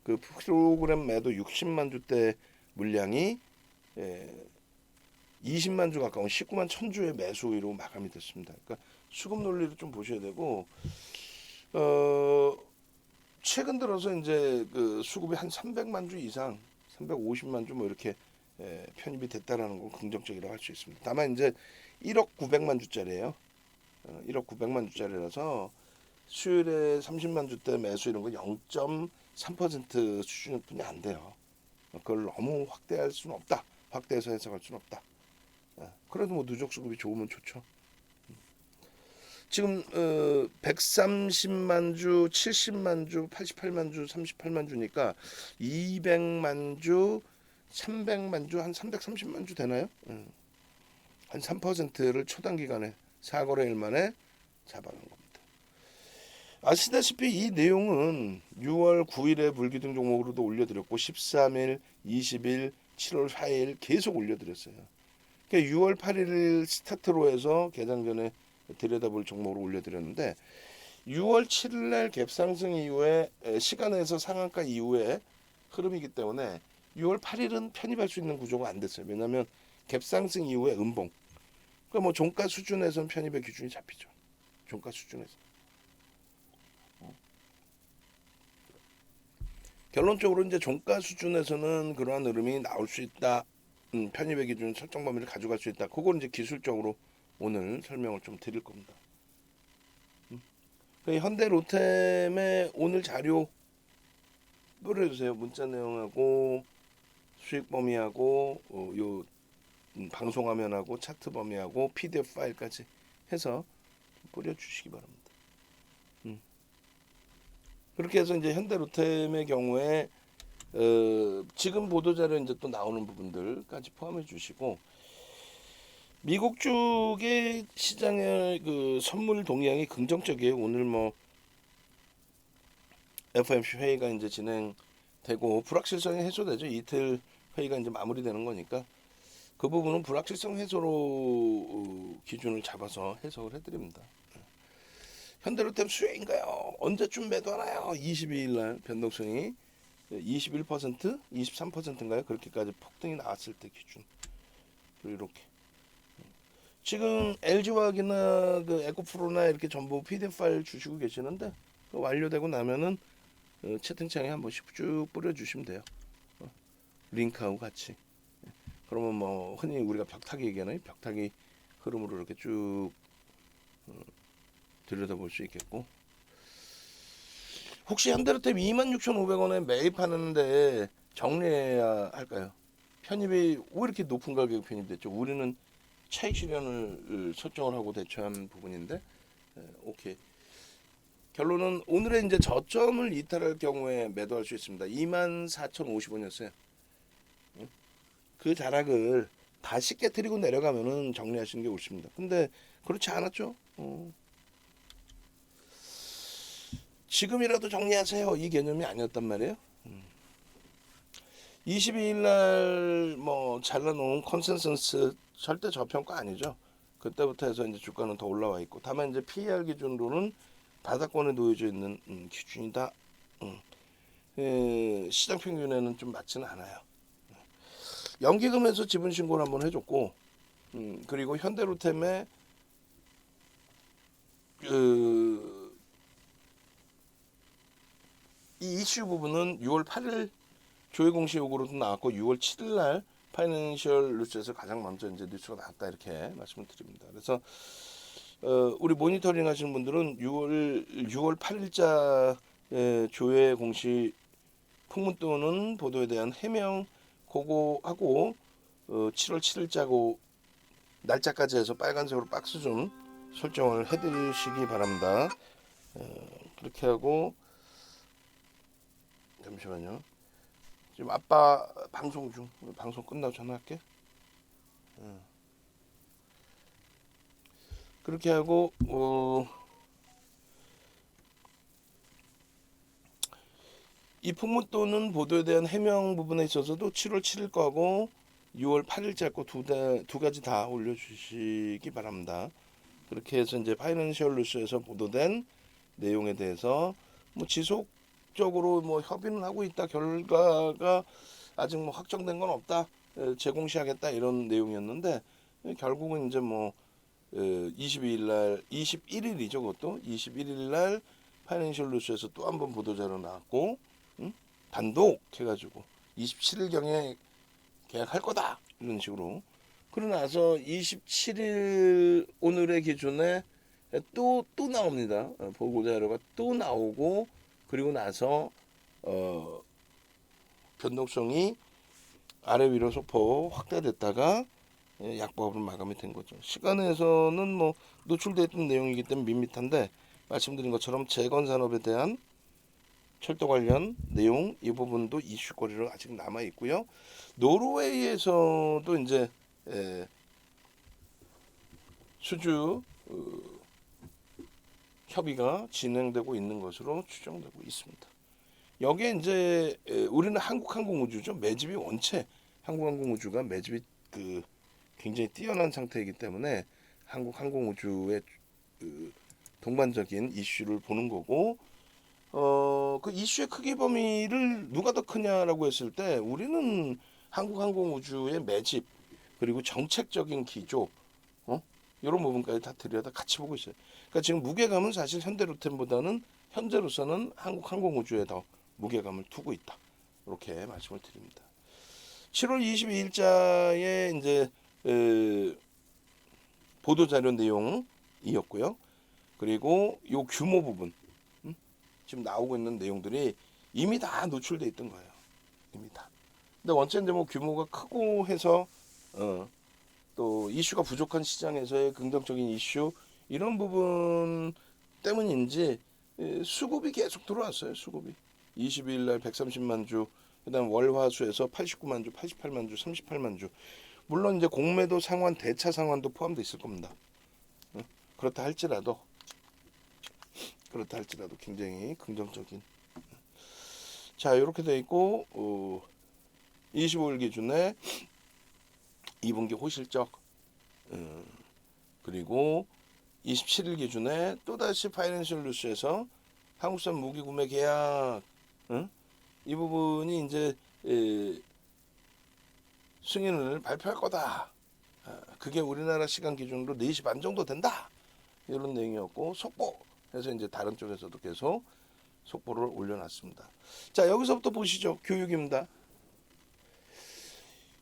[SPEAKER 1] 그 프로그램 매도 60만 주대 물량이 20만 주 가까운 19만 1000주의 매수로 마감이 됐습니다. 그러니까 수급 논리를 좀 보셔야 되고, 최근 들어서 이제 그 수급이 한 300만 주 이상, 350만 주 뭐 이렇게 편입이 됐다라는 건 긍정적이라고 할 수 있습니다. 다만 이제 1억 900만 주짜리예요. 1억 900만 주짜리라서 수요일에 30만 주대 매수 이런 거 0.3% 수준뿐이 안 돼요. 그걸 너무 확대할 수는 없다. 확대해서 해석할 수는 없다. 그래도 뭐 누적 수급이 좋으면 좋죠. 지금 130만 주, 70만 주, 88만 주, 38만 주니까 200만 주, 300만 주, 한 330만 주 되나요? 한 3%를 초단기간에 4거래일 만에 잡아간 겁니다. 아시다시피 이 내용은 6월 9일에 불기둥 종목으로도 올려드렸고 13일, 20일, 7월 4일 계속 올려드렸어요. 그러니까 6월 8일 스타트로 해서 개장 전에 들여다볼 종목으로 올려드렸는데, 6월 7일 날 갭상승 이후에 시간에서 상한가 이후에 흐름이기 때문에 6월 8일은 편입할 수 있는 구조가 안 됐어요. 왜냐하면 갭상승 이후에 음봉. 그러니까 뭐 종가 수준에서는 편입의 기준이 잡히죠. 종가 수준에서. 결론적으로 이제 종가 수준에서는 그러한 흐름이 나올 수 있다. 편입의 기준 설정 범위를 가져갈 수 있다. 그걸 이제 기술적으로 오늘 설명을 좀 드릴 겁니다. 현대로템의 오늘 자료 뿌려주세요. 문자 내용하고 수익 범위하고 요 방송화면하고 차트 범위하고 PDF 파일까지 해서 뿌려주시기 바랍니다. 그렇게 해서 이제 현대로템의 경우에 지금 보도자료 이제 또 나오는 부분들까지 포함해 주시고, 미국 쪽의 시장의 그 선물 동향이 긍정적이에요. 오늘 뭐 FOMC 회의가 이제 진행되고 불확실성이 해소되죠. 이틀 회의가 이제 마무리되는 거니까 그 부분은 불확실성 해소로 기준을 잡아서 해석을 해드립니다. 현대로템 수혜인가요? 언제쯤 매도하나요? 22일 날 변동성이 21%, 23%인가요? 그렇게까지 폭등이 나왔을 때 기준. 이렇게. 지금 LG화학이나 그 에코프로나 이렇게 전부 PDF 파일 주시고 계시는데 완료되고 나면은 채팅창에 한 번씩 쭉 뿌려주시면 돼요. 링크하고 같이. 그러면 뭐 흔히 우리가 벽타기 얘기하는 벽타기 흐름으로 이렇게 쭉 들여다볼 수 있겠고. 혹시 현대로템 26,500원에 매입하는데 정리해야 할까요? 편입이 왜 이렇게 높은 가격에 편입됐죠? 우리는 차익 실현을 설정을 하고 대처한 부분인데, 오케이. 결론은 오늘의 이제 저점을 이탈할 경우에 매도할 수 있습니다. 24,050원이었어요. 그 자락을 다시 깨뜨리고 내려가면은 정리하시는 게 옳습니다. 근데 그렇지 않았죠? 지금이라도 정리하세요. 이 개념이 아니었단 말이에요. 22일 날 뭐 잘라놓은 컨센서스 절대 저평가 아니죠. 그때부터 해서 이제 주가는 더 올라와 있고, 다만 이제 PER 기준으로는 바닥권에 놓여져 있는 기준이다. 시장 평균에는 좀 맞지는 않아요. 연기금에서 지분 신고를 한번 해줬고, 그리고 현대로템의 이 이슈 부분은 6월 8일 조회 공시 요구로도 나왔고 6월 7일 날 파이낸셜 뉴스에서 가장 먼저 이제 뉴스가 나왔다 이렇게 말씀을 드립니다. 그래서 우리 모니터링 하시는 분들은 6월 8일자 조회 공시 풍문 또는 보도에 대한 해명 그거 하고 7월 7일자고 날짜까지 해서 빨간색으로 박스 좀 설정을 해드리시기 바랍니다. 그렇게 하고 잠시만요. 지금 아빠 방송 중. 방송 끝나고 전화할게. 그렇게 하고 이 풍문 또는 보도에 대한 해명 부분에 있어서도 7월 7일 거하고 6월 8일자 거 두 가지 다 올려주시기 바랍니다. 그렇게 해서 이제 파이낸셜 뉴스에서 보도된 내용에 대해서 뭐 지속적으로 뭐 협의는 하고 있다. 결과가 아직 뭐 확정된 건 없다. 재공시하겠다 이런 내용이었는데 결국은 이제 뭐 22일 날 21일이죠. 그것도 21일 날 파이낸셜 뉴스에서 또 한 번 보도자료 나왔고 단독 해가지고 27일경에 계약할 거다 이런 식으로. 그러고 나서 27일 오늘의 기준에 또 나옵니다. 보고자료가 또 나오고 그리고 나서 변동성이 아래 위로 소폭 확대됐다가 약보합으로 마감이 된 거죠. 시간에서는 뭐 노출됐던 내용이기 때문에 밋밋한데 말씀드린 것처럼 재건 산업에 대한 철도 관련 내용 이 부분도 이슈거리로 아직 남아 있고요. 노르웨이에서도 이제 수주 협의가 진행되고 있는 것으로 추정되고 있습니다. 여기에 이제 우리는 한국항공우주죠. 매집이 원체 한국항공우주가 매집이 굉장히 뛰어난 상태이기 때문에 한국항공우주의 동반적인 이슈를 보는 거고 그 이슈의 크기 범위를 누가 더 크냐라고 했을 때 우리는 한국항공우주의 매집 그리고 정책적인 기조 이런 부분까지 다 들여다 같이 보고 있어요. 그러니까 지금 무게감은 사실 현대로템보다는 현재로서는 한국항공우주에 더 무게감을 두고 있다. 이렇게 말씀을 드립니다. 7월 22일자에 이제 보도자료 내용이었고요. 그리고 요 규모 부분 지금 나오고 있는 내용들이 이미 다 노출돼 있던 거예요. 이미 다. 근데 원체 이제 뭐 규모가 크고 해서 또 이슈가 부족한 시장에서의 긍정적인 이슈 이런 부분 때문인지 수급이 계속 들어왔어요. 수급이 22일 날 130만 주, 그다음 월화수에서 89만 주, 88만 주, 38만 주. 물론 이제 공매도 상환, 대차 상환도 포함되어 있을 겁니다. 그렇다 할지라도 굉장히 긍정적인. 자, 이렇게 돼 있고 25일 기준에 2분기 호실적 그리고 27일 기준에 또다시 파이낸셜 뉴스에서 한국산 무기 구매 계약 이 부분이 이제 승인을 발표할 거다. 그게 우리나라 시간 기준으로 4시 반 정도 된다. 이런 내용이었고 속보해서 이제 다른 쪽에서도 계속 속보를 올려놨습니다. 자, 여기서부터 보시죠. 교육입니다.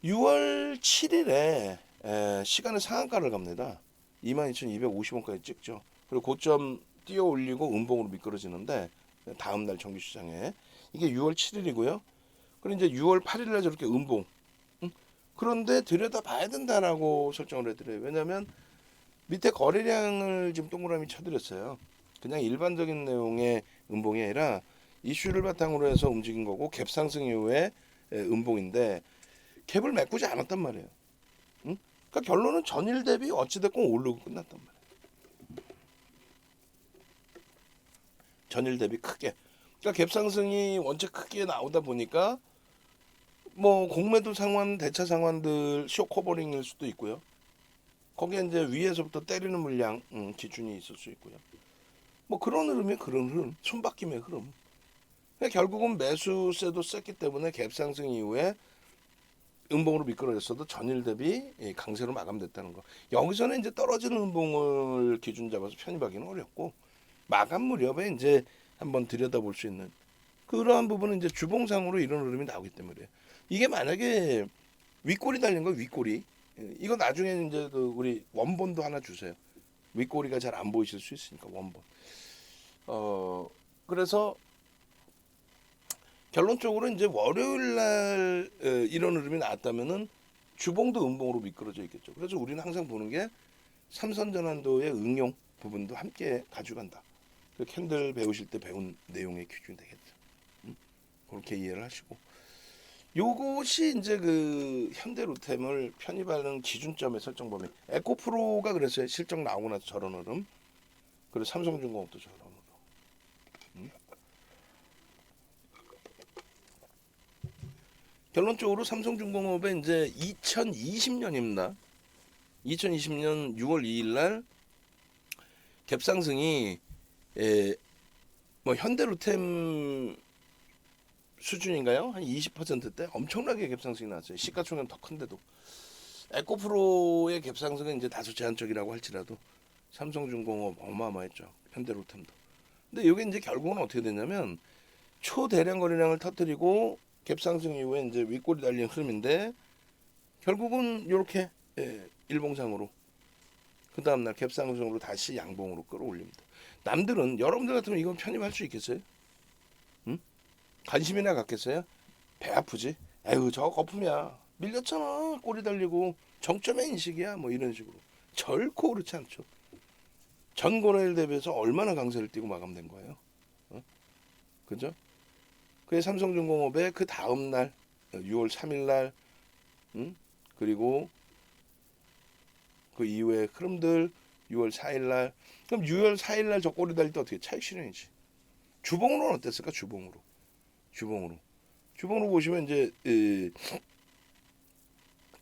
[SPEAKER 1] 6월 7일에 시간의 상한가를 갑니다. 22,250원까지 찍죠. 그리고 고점 띄어 올리고 음봉으로 미끄러지는데 다음날 정규시장에 이게 6월 7일이고요. 그리고 이제 6월 8일에 저렇게 음봉. 그런데 들여다봐야 된다라고 설정을 해드려요. 왜냐하면 밑에 거래량을 지금 동그라미 쳐드렸어요. 그냥 일반적인 내용의 음봉이 아니라 이슈를 바탕으로 해서 움직인 거고 갭 상승 이후에 음봉인데 갭을 메꾸지 않았단 말이에요. 응? 그러니까 결론은 전일 대비 어찌됐건 오르고 끝났단 말이에요. 전일 대비 크게. 그러니까 갭 상승이 원체 크게 나오다 보니까 뭐 공매도 상환, 대차 상환들 쇼 커버링일 수도 있고요. 거기에 이제 위에서부터 때리는 물량 기준이 있을 수 있고요. 뭐 그런 흐름이 그런 흐름, 손바뀜의 흐름. 그러니까 결국은 매수세도 셌기 때문에 갭 상승 이후에 음봉으로 미끄러졌어도 전일 대비 강세로 마감됐다는 거. 여기서는 이제 떨어지는 음봉을 기준 잡아서 편입하기는 어렵고 마감 무렵에 이제 한번 들여다볼 수 있는 그러한 부분은 이제 주봉상으로 이런 흐름이 나오기 때문에 이게 만약에 윗꼬리 달린 거 윗꼬리 이거 나중에 이제 그 우리 원본도 하나 주세요. 윗꼬리가 잘 안 보이실 수 있으니까 원본. 그래서 결론적으로 이제 월요일 날 이런 흐름이 나왔다면은 주봉도 음봉으로 미끄러져 있겠죠. 그래서 우리는 항상 보는 게 삼선 전환도의 응용 부분도 함께 가져간다. 그 캔들 배우실 때 배운 내용의 기준이 되겠죠. 그렇게 이해를 하시고 요것이 이제 그 현대로템을 편입하는 기준점의 설정 범위. 에코프로가 그랬어요. 실적 나오고 나서 저런 흐름. 그리고 삼성중공업도 저런 흐름. 결론적으로 삼성중공업의 이제 2020년입니다. 2020년 6월 2일 날 갭상승이 뭐 현대로템 수준인가요? 한 20%대 엄청나게 갭상승이 나왔어요. 시가총액 더 큰데도. 에코프로의 갭상승은 이제 다소 제한적이라고 할지라도 삼성중공업 어마어마했죠. 현대로템도. 근데 이게 이제 결국은 어떻게 되냐면 초대량 거래량을 터뜨리고 갭상승 이후에 이제 윗골이 달린 흐름인데 결국은 이렇게 일봉상으로 그 다음날 갭상승으로 다시 양봉으로 끌어올립니다. 남들은 여러분들 같으면 이건 편입할 수 있겠어요? 응? 관심이나 갖겠어요? 배 아프지? 에휴 저거 거품이야. 밀렸잖아. 꼬리 달리고 정점의 인식이야. 뭐 이런 식으로. 결코 그렇지 않죠. 전 거래일 대비해서 얼마나 강세를 띠고 마감된 거예요. 어? 그죠? 그게 삼성중공업의 그 다음날 6월 3일날 그리고 그 이후에 흐름들 6월 4일날 그럼 6월 4일날 저 꼬리 달릴 때 어떻게 차익 실현이지. 주봉으로는 어땠을까? 주봉으로 보시면 이제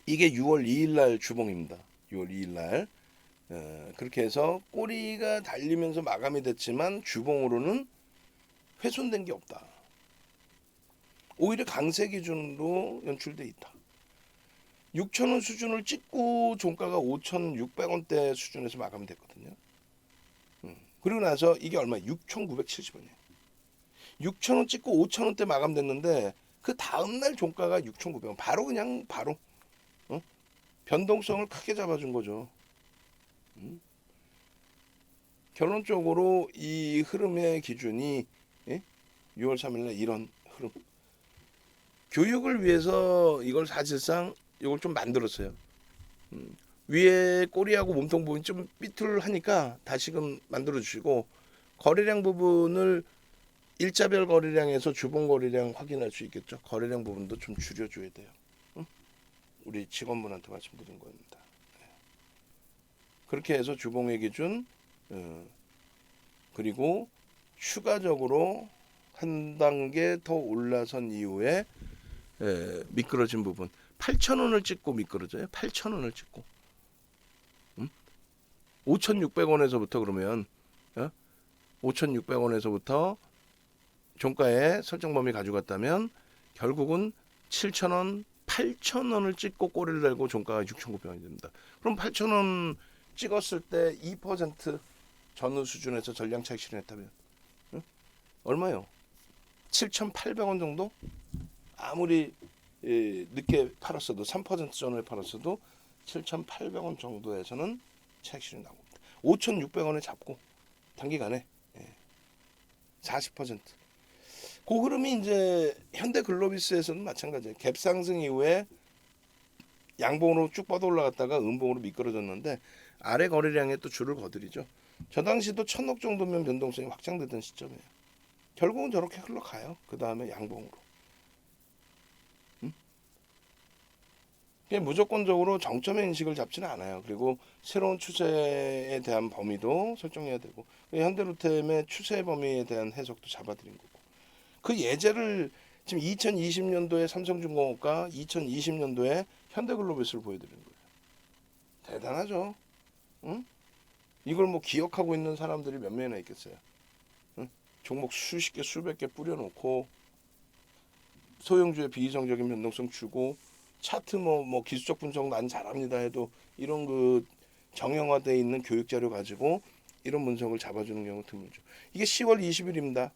[SPEAKER 1] 이게 6월 2일날 주봉입니다. 6월 2일날 그렇게 해서 꼬리가 달리면서 마감이 됐지만 주봉으로는 훼손된 게 없다. 오히려 강세 기준으로 연출돼 있다. 6,000원 수준을 찍고 종가가 5,600원대 수준에서 마감이 됐거든요. 그리고 나서 이게 얼마? 6,970원이에요. 6,000원 찍고 5,000원대 마감됐는데 그 다음날 종가가 6,900원. 바로 변동성을 크게 잡아준 거죠. 결론적으로 이 흐름의 기준이 6월 3일날 이런 흐름. 교육을 위해서 이걸 사실상 이걸 좀 만들었어요. 위에 꼬리하고 몸통 부분 좀 삐뚤하니까 다시금 만들어 주시고 거래량 부분을 일자별 거래량에서 주봉 거래량 확인할 수 있겠죠. 거래량 부분도 좀 줄여줘야 돼요. 우리 직원분한테 말씀드린 겁니다. 그렇게 해서 주봉의 기준 그리고 추가적으로 한 단계 더 올라선 이후에 미끄러진 부분 8,000원을 찍고 미끄러져요. 8,000원을 찍고 5,600원에서부터 그러면 5,600원에서부터 종가에 설정 범위 가져갔다면 결국은 7,000원, 8,000원을 찍고 꼬리를 달고 종가가 6,900원이 됩니다. 그럼 8,000원 찍었을 때 2% 전후 수준에서 전량 차익 실현했다면 응? 얼마요? 7,800원 정도? 아무리 늦게 팔았어도 3% 전후에 팔았어도 7,800원 정도에서는 차익 실현 나옵니다. 5,600원에 잡고 단기간에 40%. 그 흐름이 이제 현대글로비스에서는 마찬가지예요. 갭 상승 이후에 양봉으로 쭉 뻗어 올라갔다가 음봉으로 미끄러졌는데 아래 거래량에 또 줄을 거드리죠. 저 당시도 1,000억 정도면 변동성이 확장되던 시점이에요. 결국은 저렇게 흘러가요. 그 다음에 양봉으로. 무조건적으로 정점의 인식을 잡지는 않아요. 그리고 새로운 추세에 대한 범위도 설정해야 되고 현대로템의 추세 범위에 대한 해석도 잡아드린 거고 그 예제를 지금 2020년도에 삼성중공업과 2020년도에 현대글로비스를 보여드리는 거예요. 대단하죠. 응? 이걸 뭐 기억하고 있는 사람들이 몇 명이나 있겠어요. 응? 종목 수십 개 수백 개 뿌려놓고 소형주의 비이성적인 변동성 주고 차트 뭐 기술적 분석 난 잘합니다 해도 이런 그 정형화되어 있는 교육 자료 가지고 이런 분석을 잡아주는 경우 드물죠. 이게 10월 20일입니다.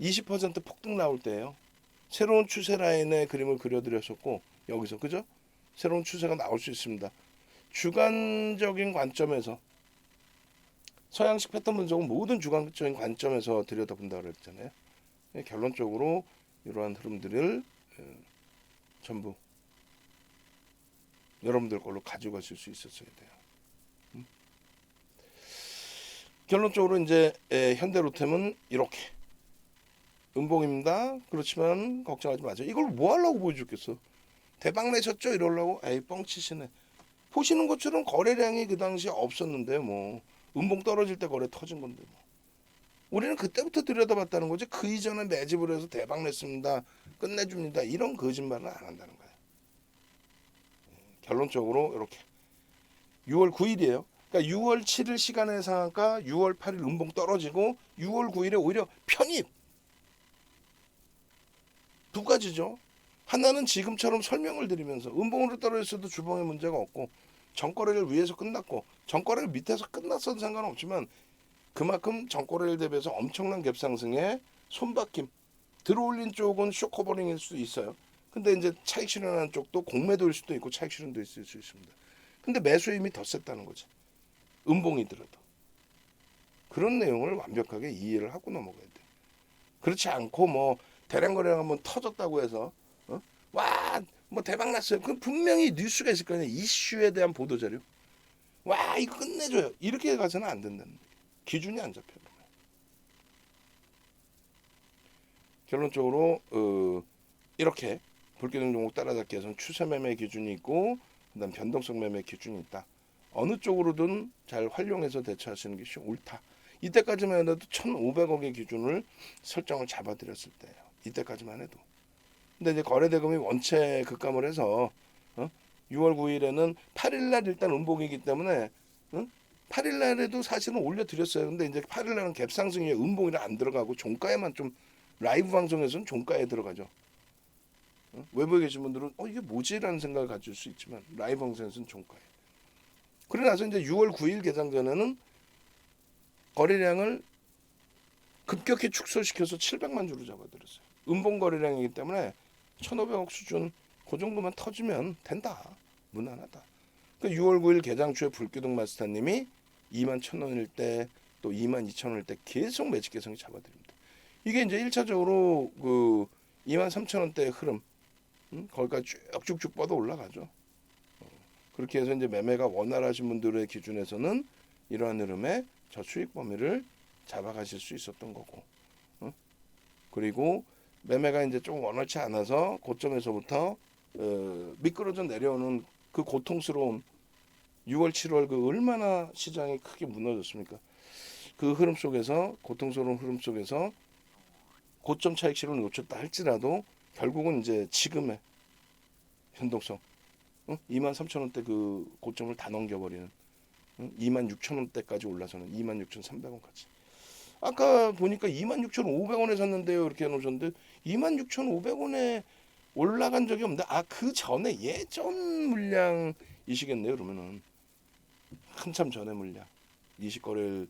[SPEAKER 1] 20% 폭등 나올 때예요. 새로운 추세 라인의 그림을 그려드렸었고 여기서 그죠? 새로운 추세가 나올 수 있습니다. 주관적인 관점에서 서양식 패턴 분석은 모든 주관적인 관점에서 들여다본다고 그랬잖아요. 결론적으로 이러한 흐름들을 전부 여러분들 걸로 가져가실 수 있었어야 돼요. 결론적으로 이제 현대로템은 이렇게 음봉입니다. 그렇지만 걱정하지 마세요. 이걸 뭐 하려고 보여줬겠어? 대박 내셨죠? 이러려고? 에이 뻥치시네. 보시는 것처럼 거래량이 그 당시에 없었는데 뭐 음봉 떨어질 때 거래 터진 건데 뭐. 우리는 그때부터 들여다봤다는 거지. 그 이전에 매집을 해서 대박 냈습니다. 끝내줍니다. 이런 거짓말은 안 한다는 거예요. 결론적으로 이렇게 6월 9일이에요. 그러니까 6월 7일 시간의 상한가, 6월 8일 음봉 떨어지고 6월 9일에 오히려 편입. 두 가지죠. 하나는 지금처럼 설명을 드리면서 음봉으로 떨어졌어도 주봉에 문제가 없고 전거래를 위에서 끝났고 전거래를 밑에서 끝났어도 상관없지만 그만큼 전거래를 대비해서 엄청난 갭상승에 손바뀜 들어올린 쪽은 쇼커버링일 수도 있어요. 근데 이제 차익 실현하는 쪽도 공매도일 수도 있고 차익 실현도 있을 수 있습니다. 근데 매수의 힘이 더 셌다는 거지. 음봉이더라도. 그런 내용을 완벽하게 이해를 하고 넘어가야 돼. 그렇지 않고 뭐 대량 거래가 한번 터졌다고 해서 와 뭐 대박 났어요. 그 분명히 뉴스가 있을 거 아니에요. 이슈에 대한 보도 자료. 와 이거 끝내줘요. 이렇게 가서는 안 된다는 거예요. 기준이 안 잡혀요. 결론적으로 이렇게 불규칙 종목 따라잡기 위해서는 추세 매매 기준이 있고 그다음 변동성 매매 기준이 있다. 어느 쪽으로든 잘 활용해서 대처하시는 것이 옳다. 이때까지만 해도 1,500억의 기준을 설정을 잡아드렸을 때예요. 이때까지만 해도. 근데 이제 거래대금이 원체 급감을 해서 6월 9일에는 8일날 일단 음봉이기 때문에 8일날에도 사실은 올려드렸어요. 근데 이제 8일날은 갭상승에 음봉이라 안 들어가고 종가에만 좀 라이브 방송에서는 종가에 들어가죠. 외부에 계신 분들은 이게 뭐지라는 생각을 가질 수 있지만 라이브 방송에서는 종가에. 그러고 나서 이제 6월 9일 개장 전에는 거래량을 급격히 축소시켜서 700만 주로 잡아드렸어요. 음봉 거래량이기 때문에 1,500억 수준 그 정도만 터지면 된다. 무난하다. 그러니까 6월 9일 개장 초에 불기둥 마스터님이 21,000원일 때 또 22,000원일 때 계속 매직 개성이 잡아드립니다. 이게 이제 1차적으로 그 23,000원대의 흐름 거기까지 쭉쭉쭉 뻗어 올라가죠. 그렇게 해서 이제 매매가 원활하신 분들의 기준에서는 이러한 흐름에 저수익 범위를 잡아가실 수 있었던 거고. 그리고 매매가 이제 좀 원활치 않아서 고점에서부터 미끄러져 내려오는 그 고통스러운 6월 7월 그 얼마나 시장이 크게 무너졌습니까? 그 흐름 속에서 고통스러운 흐름 속에서 고점 차익 실현을 놓쳤다 할지라도 결국은 이제 지금의 변동성 23,000원대 그 고점을 다 넘겨버리는 26,000원대까지 올라서는 26,300원까지 아까 보니까 26,500원에 샀는데요. 이렇게 해놓으셨는데 26,500원에 올라간 적이 없는데 그 전에 예전 물량이시겠네요. 그러면은 한참 전에 물량 20거래일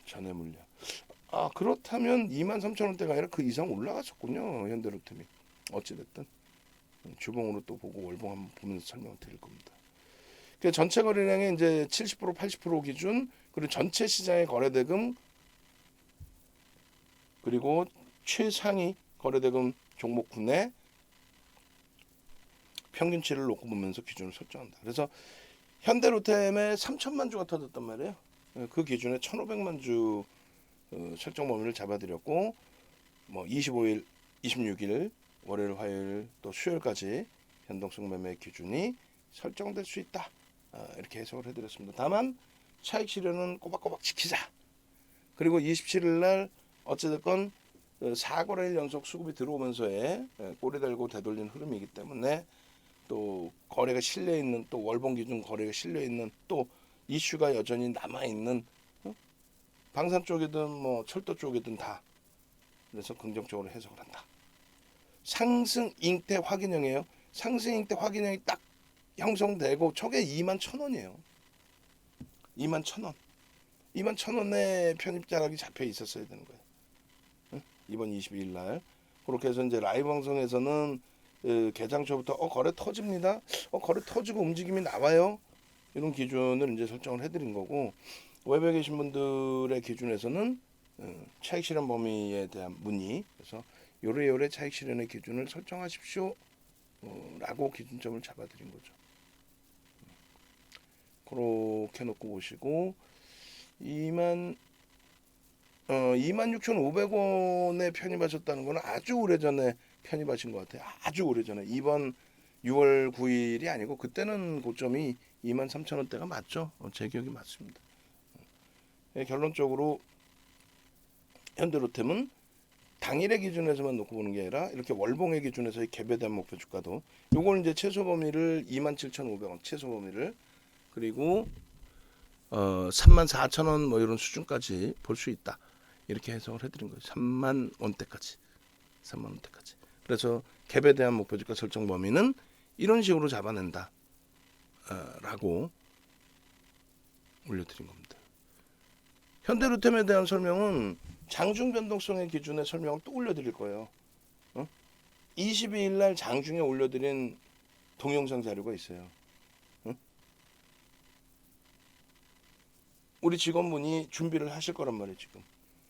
[SPEAKER 1] 전에 물량. 그렇다면 23,000원대가 아니라 그 이상 올라갔었군요. 현대로템이. 어찌됐든 주봉으로 또 보고 월봉 한번 보면서 설명을 드릴 겁니다. 그 전체 거래량의 이제 70% 80% 기준, 그리고 전체 시장의 거래대금, 그리고 최상위 거래대금 종목군의 평균치를 놓고 보면서 기준을 설정한다. 그래서 현대로템에 3천만 주가 터졌단 말이에요. 그 기준에 1,500만 주 설정 범위를 잡아드렸고, 뭐 25일, 26일, 월요일, 화요일, 또 수요일까지 변동성 매매 기준이 설정될 수 있다. 이렇게 해석을 해드렸습니다. 다만 차익 실현은 꼬박꼬박 지키자. 그리고 27일 날 어찌됐건 4거래일 연속 수급이 들어오면서의 꼬리 달고 되돌린 흐름이기 때문에 또 거래가 실려 있는, 또 월봉 기준 거래가 실려 있는, 또 이슈가 여전히 남아 있는 방산 쪽이든 뭐 철도 쪽이든 다, 그래서 긍정적으로 해석을 한다. 상승 잉태 확인형이에요. 상승 잉태 확인형이 딱 형성되고 저게 21,000원이에요. 21,000원. 21,000원에 편입자락이 잡혀 있었어야 되는 거예요. 이번 22일 날. 그렇게 해서 이제 라이브 방송에서는 개장 초부터 거래 터집니다. 거래 터지고 움직임이 나와요. 이런 기준을 이제 설정을 해드린 거고, 웹에 계신 분들의 기준에서는 차익 실현 범위에 대한 문의, 그래서 요래요래 차익 실현의 기준을 설정하십시오 라고 기준점을 잡아드린 거죠. 그렇게 놓고 보시고 26,500원에 편입하셨다는 거는 아주 오래전에 편입하신 것 같아요. 아주 오래전에. 이번 6월 9일이 아니고 그때는 고점이 23,000원대가 맞죠. 제 기억이 맞습니다. 결론적으로 현대로템은 당일의 기준에서만 놓고 보는 게 아니라 이렇게 월봉의 기준에서의 개별된 목표 주가도, 요걸 이제 최소 범위를 27,500원 최소 범위를, 그리고 34,000원 뭐 이런 수준까지 볼 수 있다. 이렇게 해석을 해드린 거예요. 3만 원대까지. 그래서 갭에 대한 목표 주가 설정 범위는 이런 식으로 잡아낸다. 라고 올려드린 겁니다. 현대로템에 대한 설명은 장중 변동성의 기준의 설명을 또 올려드릴 거예요. 22일 날 장중에 올려드린 동영상 자료가 있어요. 우리 직원분이 준비를 하실 거란 말이에요, 지금.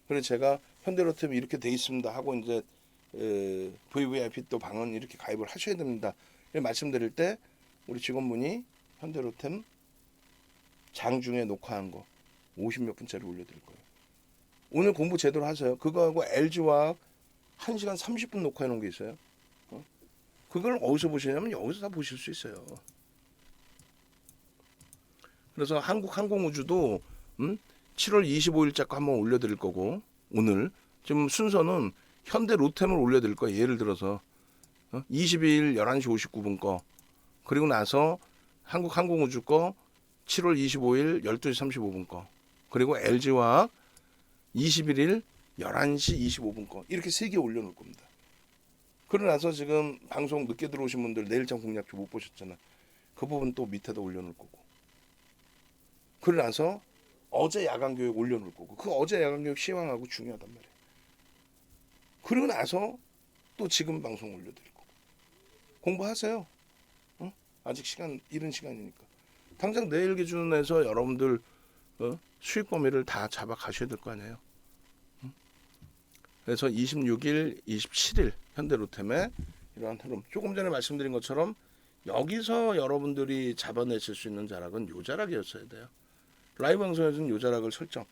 [SPEAKER 1] 그래서 제가 현대로템이 이렇게 돼 있습니다 하고 이제 VVIP 또 방은 이렇게 가입을 하셔야 됩니다. 이렇게 말씀드릴 때 우리 직원분이 현대로템 장중에 녹화한 거 50몇 분짜리 올려드릴 거예요. 오늘 공부 제대로 하세요. 그거하고 LG화학 1시간 30분 녹화해 놓은 게 있어요. 그걸 어디서 보시냐면 여기서 다 보실 수 있어요. 그래서 한국항공우주도 7월 25일자 거 한번 올려드릴 거고, 오늘 지금 순서는 현대로템을 올려드릴 거예요. 예를 들어서 22일 11시 59분 거, 그리고 나서 한국항공우주 거 7월 25일 12시 35분 거, 그리고 LG화학 21일 11시 25분 거, 이렇게 3개 올려놓을 겁니다. 그러고 나서 지금 방송 늦게 들어오신 분들 내일장 공략표 못 보셨잖아. 그 부분 또 밑에다 올려놓을 거고, 그러고 나서 어제 야간교육 올려놓을 거고, 그 어제 야간교육 시황하고 중요하단 말이에요. 그리고 나서 또 지금 방송 올려드릴 거고. 공부하세요. 아직 이른 시간이니까. 당장 내일 기준에서 여러분들 수익 범위를 다 잡아 가셔야 될 거 아니에요. 그래서 26일, 27일 현대로템의 이러한 흐름, 조금 전에 말씀드린 것처럼 여기서 여러분들이 잡아내실 수 있는 자락은 요 자락이었어야 돼요. 라이브 방송에서는 요 자락을 설정,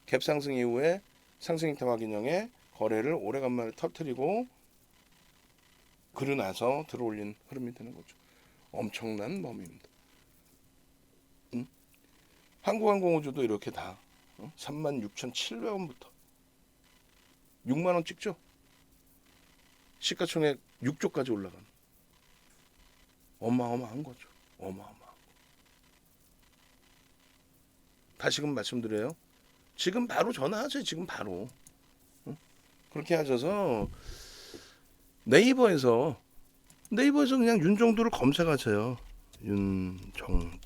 [SPEAKER 1] 갭 상승 이후에 상승 잉태 확인형의 거래를 오래간만에 터뜨리고 그러고 나서 들어올린 흐름이 되는 거죠. 엄청난 범위입니다. 한국항공우주도 이렇게 다 36,700원부터 6만원 찍죠. 시가총액 6조까지 올라가는 어마어마한 거죠. 어마어마한 거. 다시금 말씀드려요. 지금 바로 전화하세요. 지금 바로. 그렇게 하셔서 네이버에서 그냥 윤정두를 검색하세요. 윤정두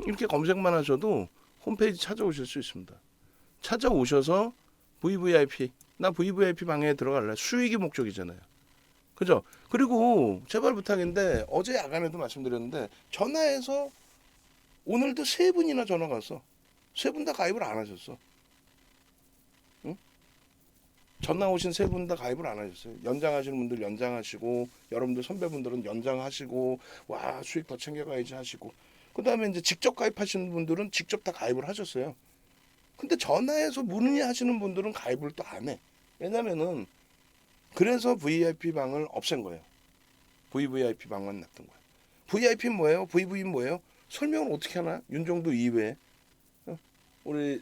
[SPEAKER 1] 이렇게 검색만 하셔도 홈페이지 찾아오실 수 있습니다. 찾아오셔서 VVIP 나 VVIP 방에 들어갈래. 수익이 목적이잖아요. 그죠? 그리고 제발 부탁인데 어제 야간에도 말씀드렸는데 전화해서 오늘도 3분이나 전화가 왔어. 3분 다 가입을 안 하셨어. 응? 전화 오신 3분 다 가입을 안 하셨어요. 연장하시는 분들 연장하시고 여러분들 선배분들은 연장하시고 와 수익 더 챙겨가야지 하시고 그 다음에 이제 직접 가입하시는 분들은 직접 다 가입을 하셨어요. 근데 전화해서 문의 하시는 분들은 가입을 또 안 해. 왜냐면은 그래서 VIP 방을 없앤 거예요. VVIP 방만 놨던 거예요. VIP는 뭐예요? VV는 뭐예요? 설명을 어떻게 하나? 윤정도 이외에 우리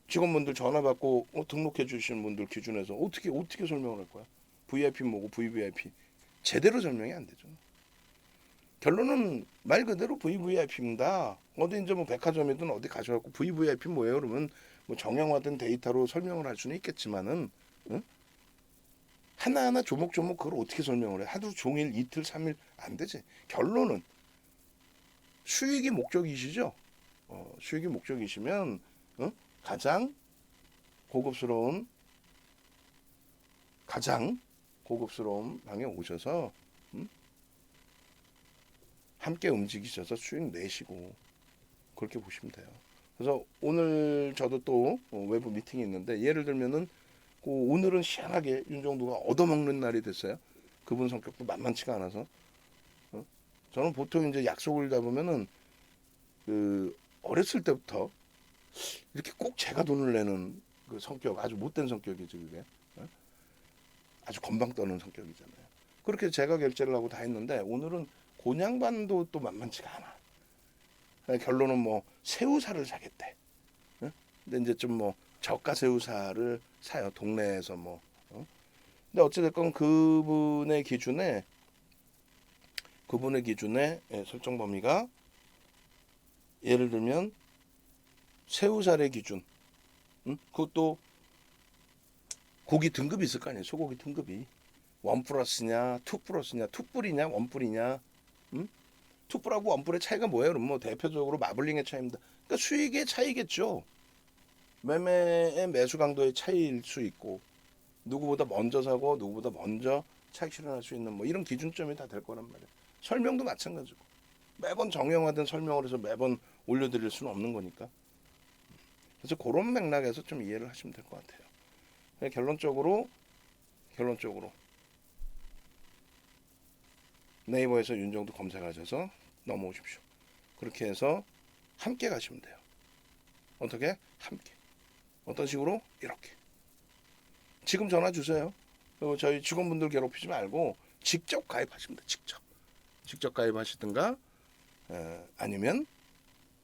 [SPEAKER 1] 직원분들 전화 받고 등록해 주시는 분들 기준에서 어떻게 설명을 할 거야? VIP는 뭐고 VVIP 제대로 설명이 안 되죠. 결론은 말 그대로 VVIP입니다. 어디 이제 뭐 백화점이든 어디 가셔갖고 VVIP 뭐예요? 그러면 뭐 정형화된 데이터로 설명을 할 수는 있겠지만은 응? 하나하나 조목조목 그걸 어떻게 설명을 해? 하루 종일 이틀 3일 안 되지. 결론은 수익이 목적이시죠? 수익이 목적이시면 가장 고급스러운 방에 오셔서 함께 움직이셔서 수익 내시고 그렇게 보시면 돼요. 그래서 오늘 저도 또 외부 미팅이 있는데 예를 들면은 오늘은 시원하게 윤정도가 얻어먹는 날이 됐어요. 그분 성격도 만만치가 않아서 저는 보통 이제 약속을 잡으면은 그 어렸을 때부터 이렇게 꼭 제가 돈을 내는 그 성격 아주 못된 성격이죠 그게 아주 건방 떠는 성격이잖아요. 그렇게 제가 결제를 하고 다 했는데 오늘은 곤양반도 또 만만치가 않아. 결론은 뭐 새우살을 사겠대. 근데 이제 좀 뭐 저가 새우살을 사요 동네에서 뭐. 근데 어찌됐건 그분의 기준에 설정 범위가 예를 들면 새우살의 기준, 그것도 고기 등급이 있을 거 아니에요. 소고기 등급이 1 플러스냐, 2 플러스냐, 2뿔이냐, 1뿔이냐, 투뿔하고 원뿔의 차이가 뭐예요? 그럼 뭐 대표적으로 마블링의 차이입니다. 그러니까 수익의 차이겠죠. 매매의 매수 강도의 차이일 수 있고 누구보다 먼저 사고 누구보다 먼저 차익 실현할 수 있는 뭐 이런 기준점이 다 될 거란 말이에요. 설명도 마찬가지고 매번 정형화된 설명을 해서 매번 올려드릴 수는 없는 거니까. 그래서 그런 맥락에서 좀 이해를 하시면 될 것 같아요. 결론적으로 네이버에서 윤정도 검색하셔서 넘어오십시오. 그렇게 해서 함께 가시면 돼요. 어떻게? 함께. 어떤 식으로? 이렇게. 지금 전화 주세요. 저희 직원분들 괴롭히지 말고 직접 가입하시면 돼요. 직접 가입하시든가 아니면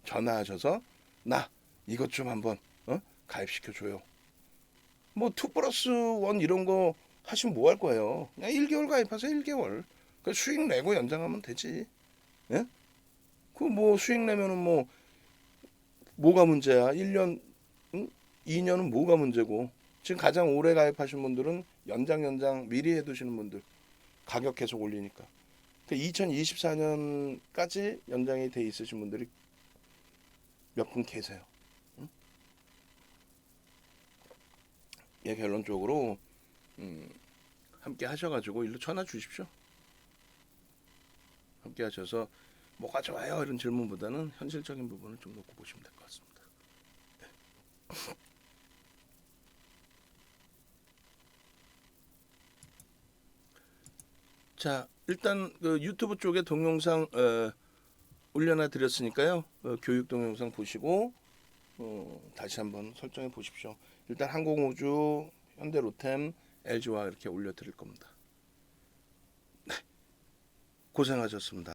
[SPEAKER 1] 전화하셔서 나 이것 좀 한번 가입시켜줘요. 뭐 2 플러스 1 이런 거 하시면 뭐 할 거예요. 그냥 1개월 가입하세요. 1개월. 그 수익 내고 연장하면 되지. 예? 그 뭐 수익 내면은 뭐가 문제야? 1년, 2년은 뭐가 문제고? 지금 가장 오래 가입하신 분들은 연장 미리 해두시는 분들 가격 계속 올리니까. 2024년까지 연장이 돼 있으신 분들이 몇 분 계세요. 예, 결론적으로 함께 하셔가지고 일로 전화 주십시오. 함께 하셔서 뭐가 좋아요 이런 질문보다는 현실적인 부분을 좀 놓고 보시면 될 것 같습니다. 자, 일단 그 유튜브 쪽에 동영상 올려놔 드렸으니까요. 교육 동영상 보시고 다시 한번 설정해 보십시오. 일단 항공우주, 현대로템, LG와 이렇게 올려 드릴 겁니다. 네, 고생하셨습니다.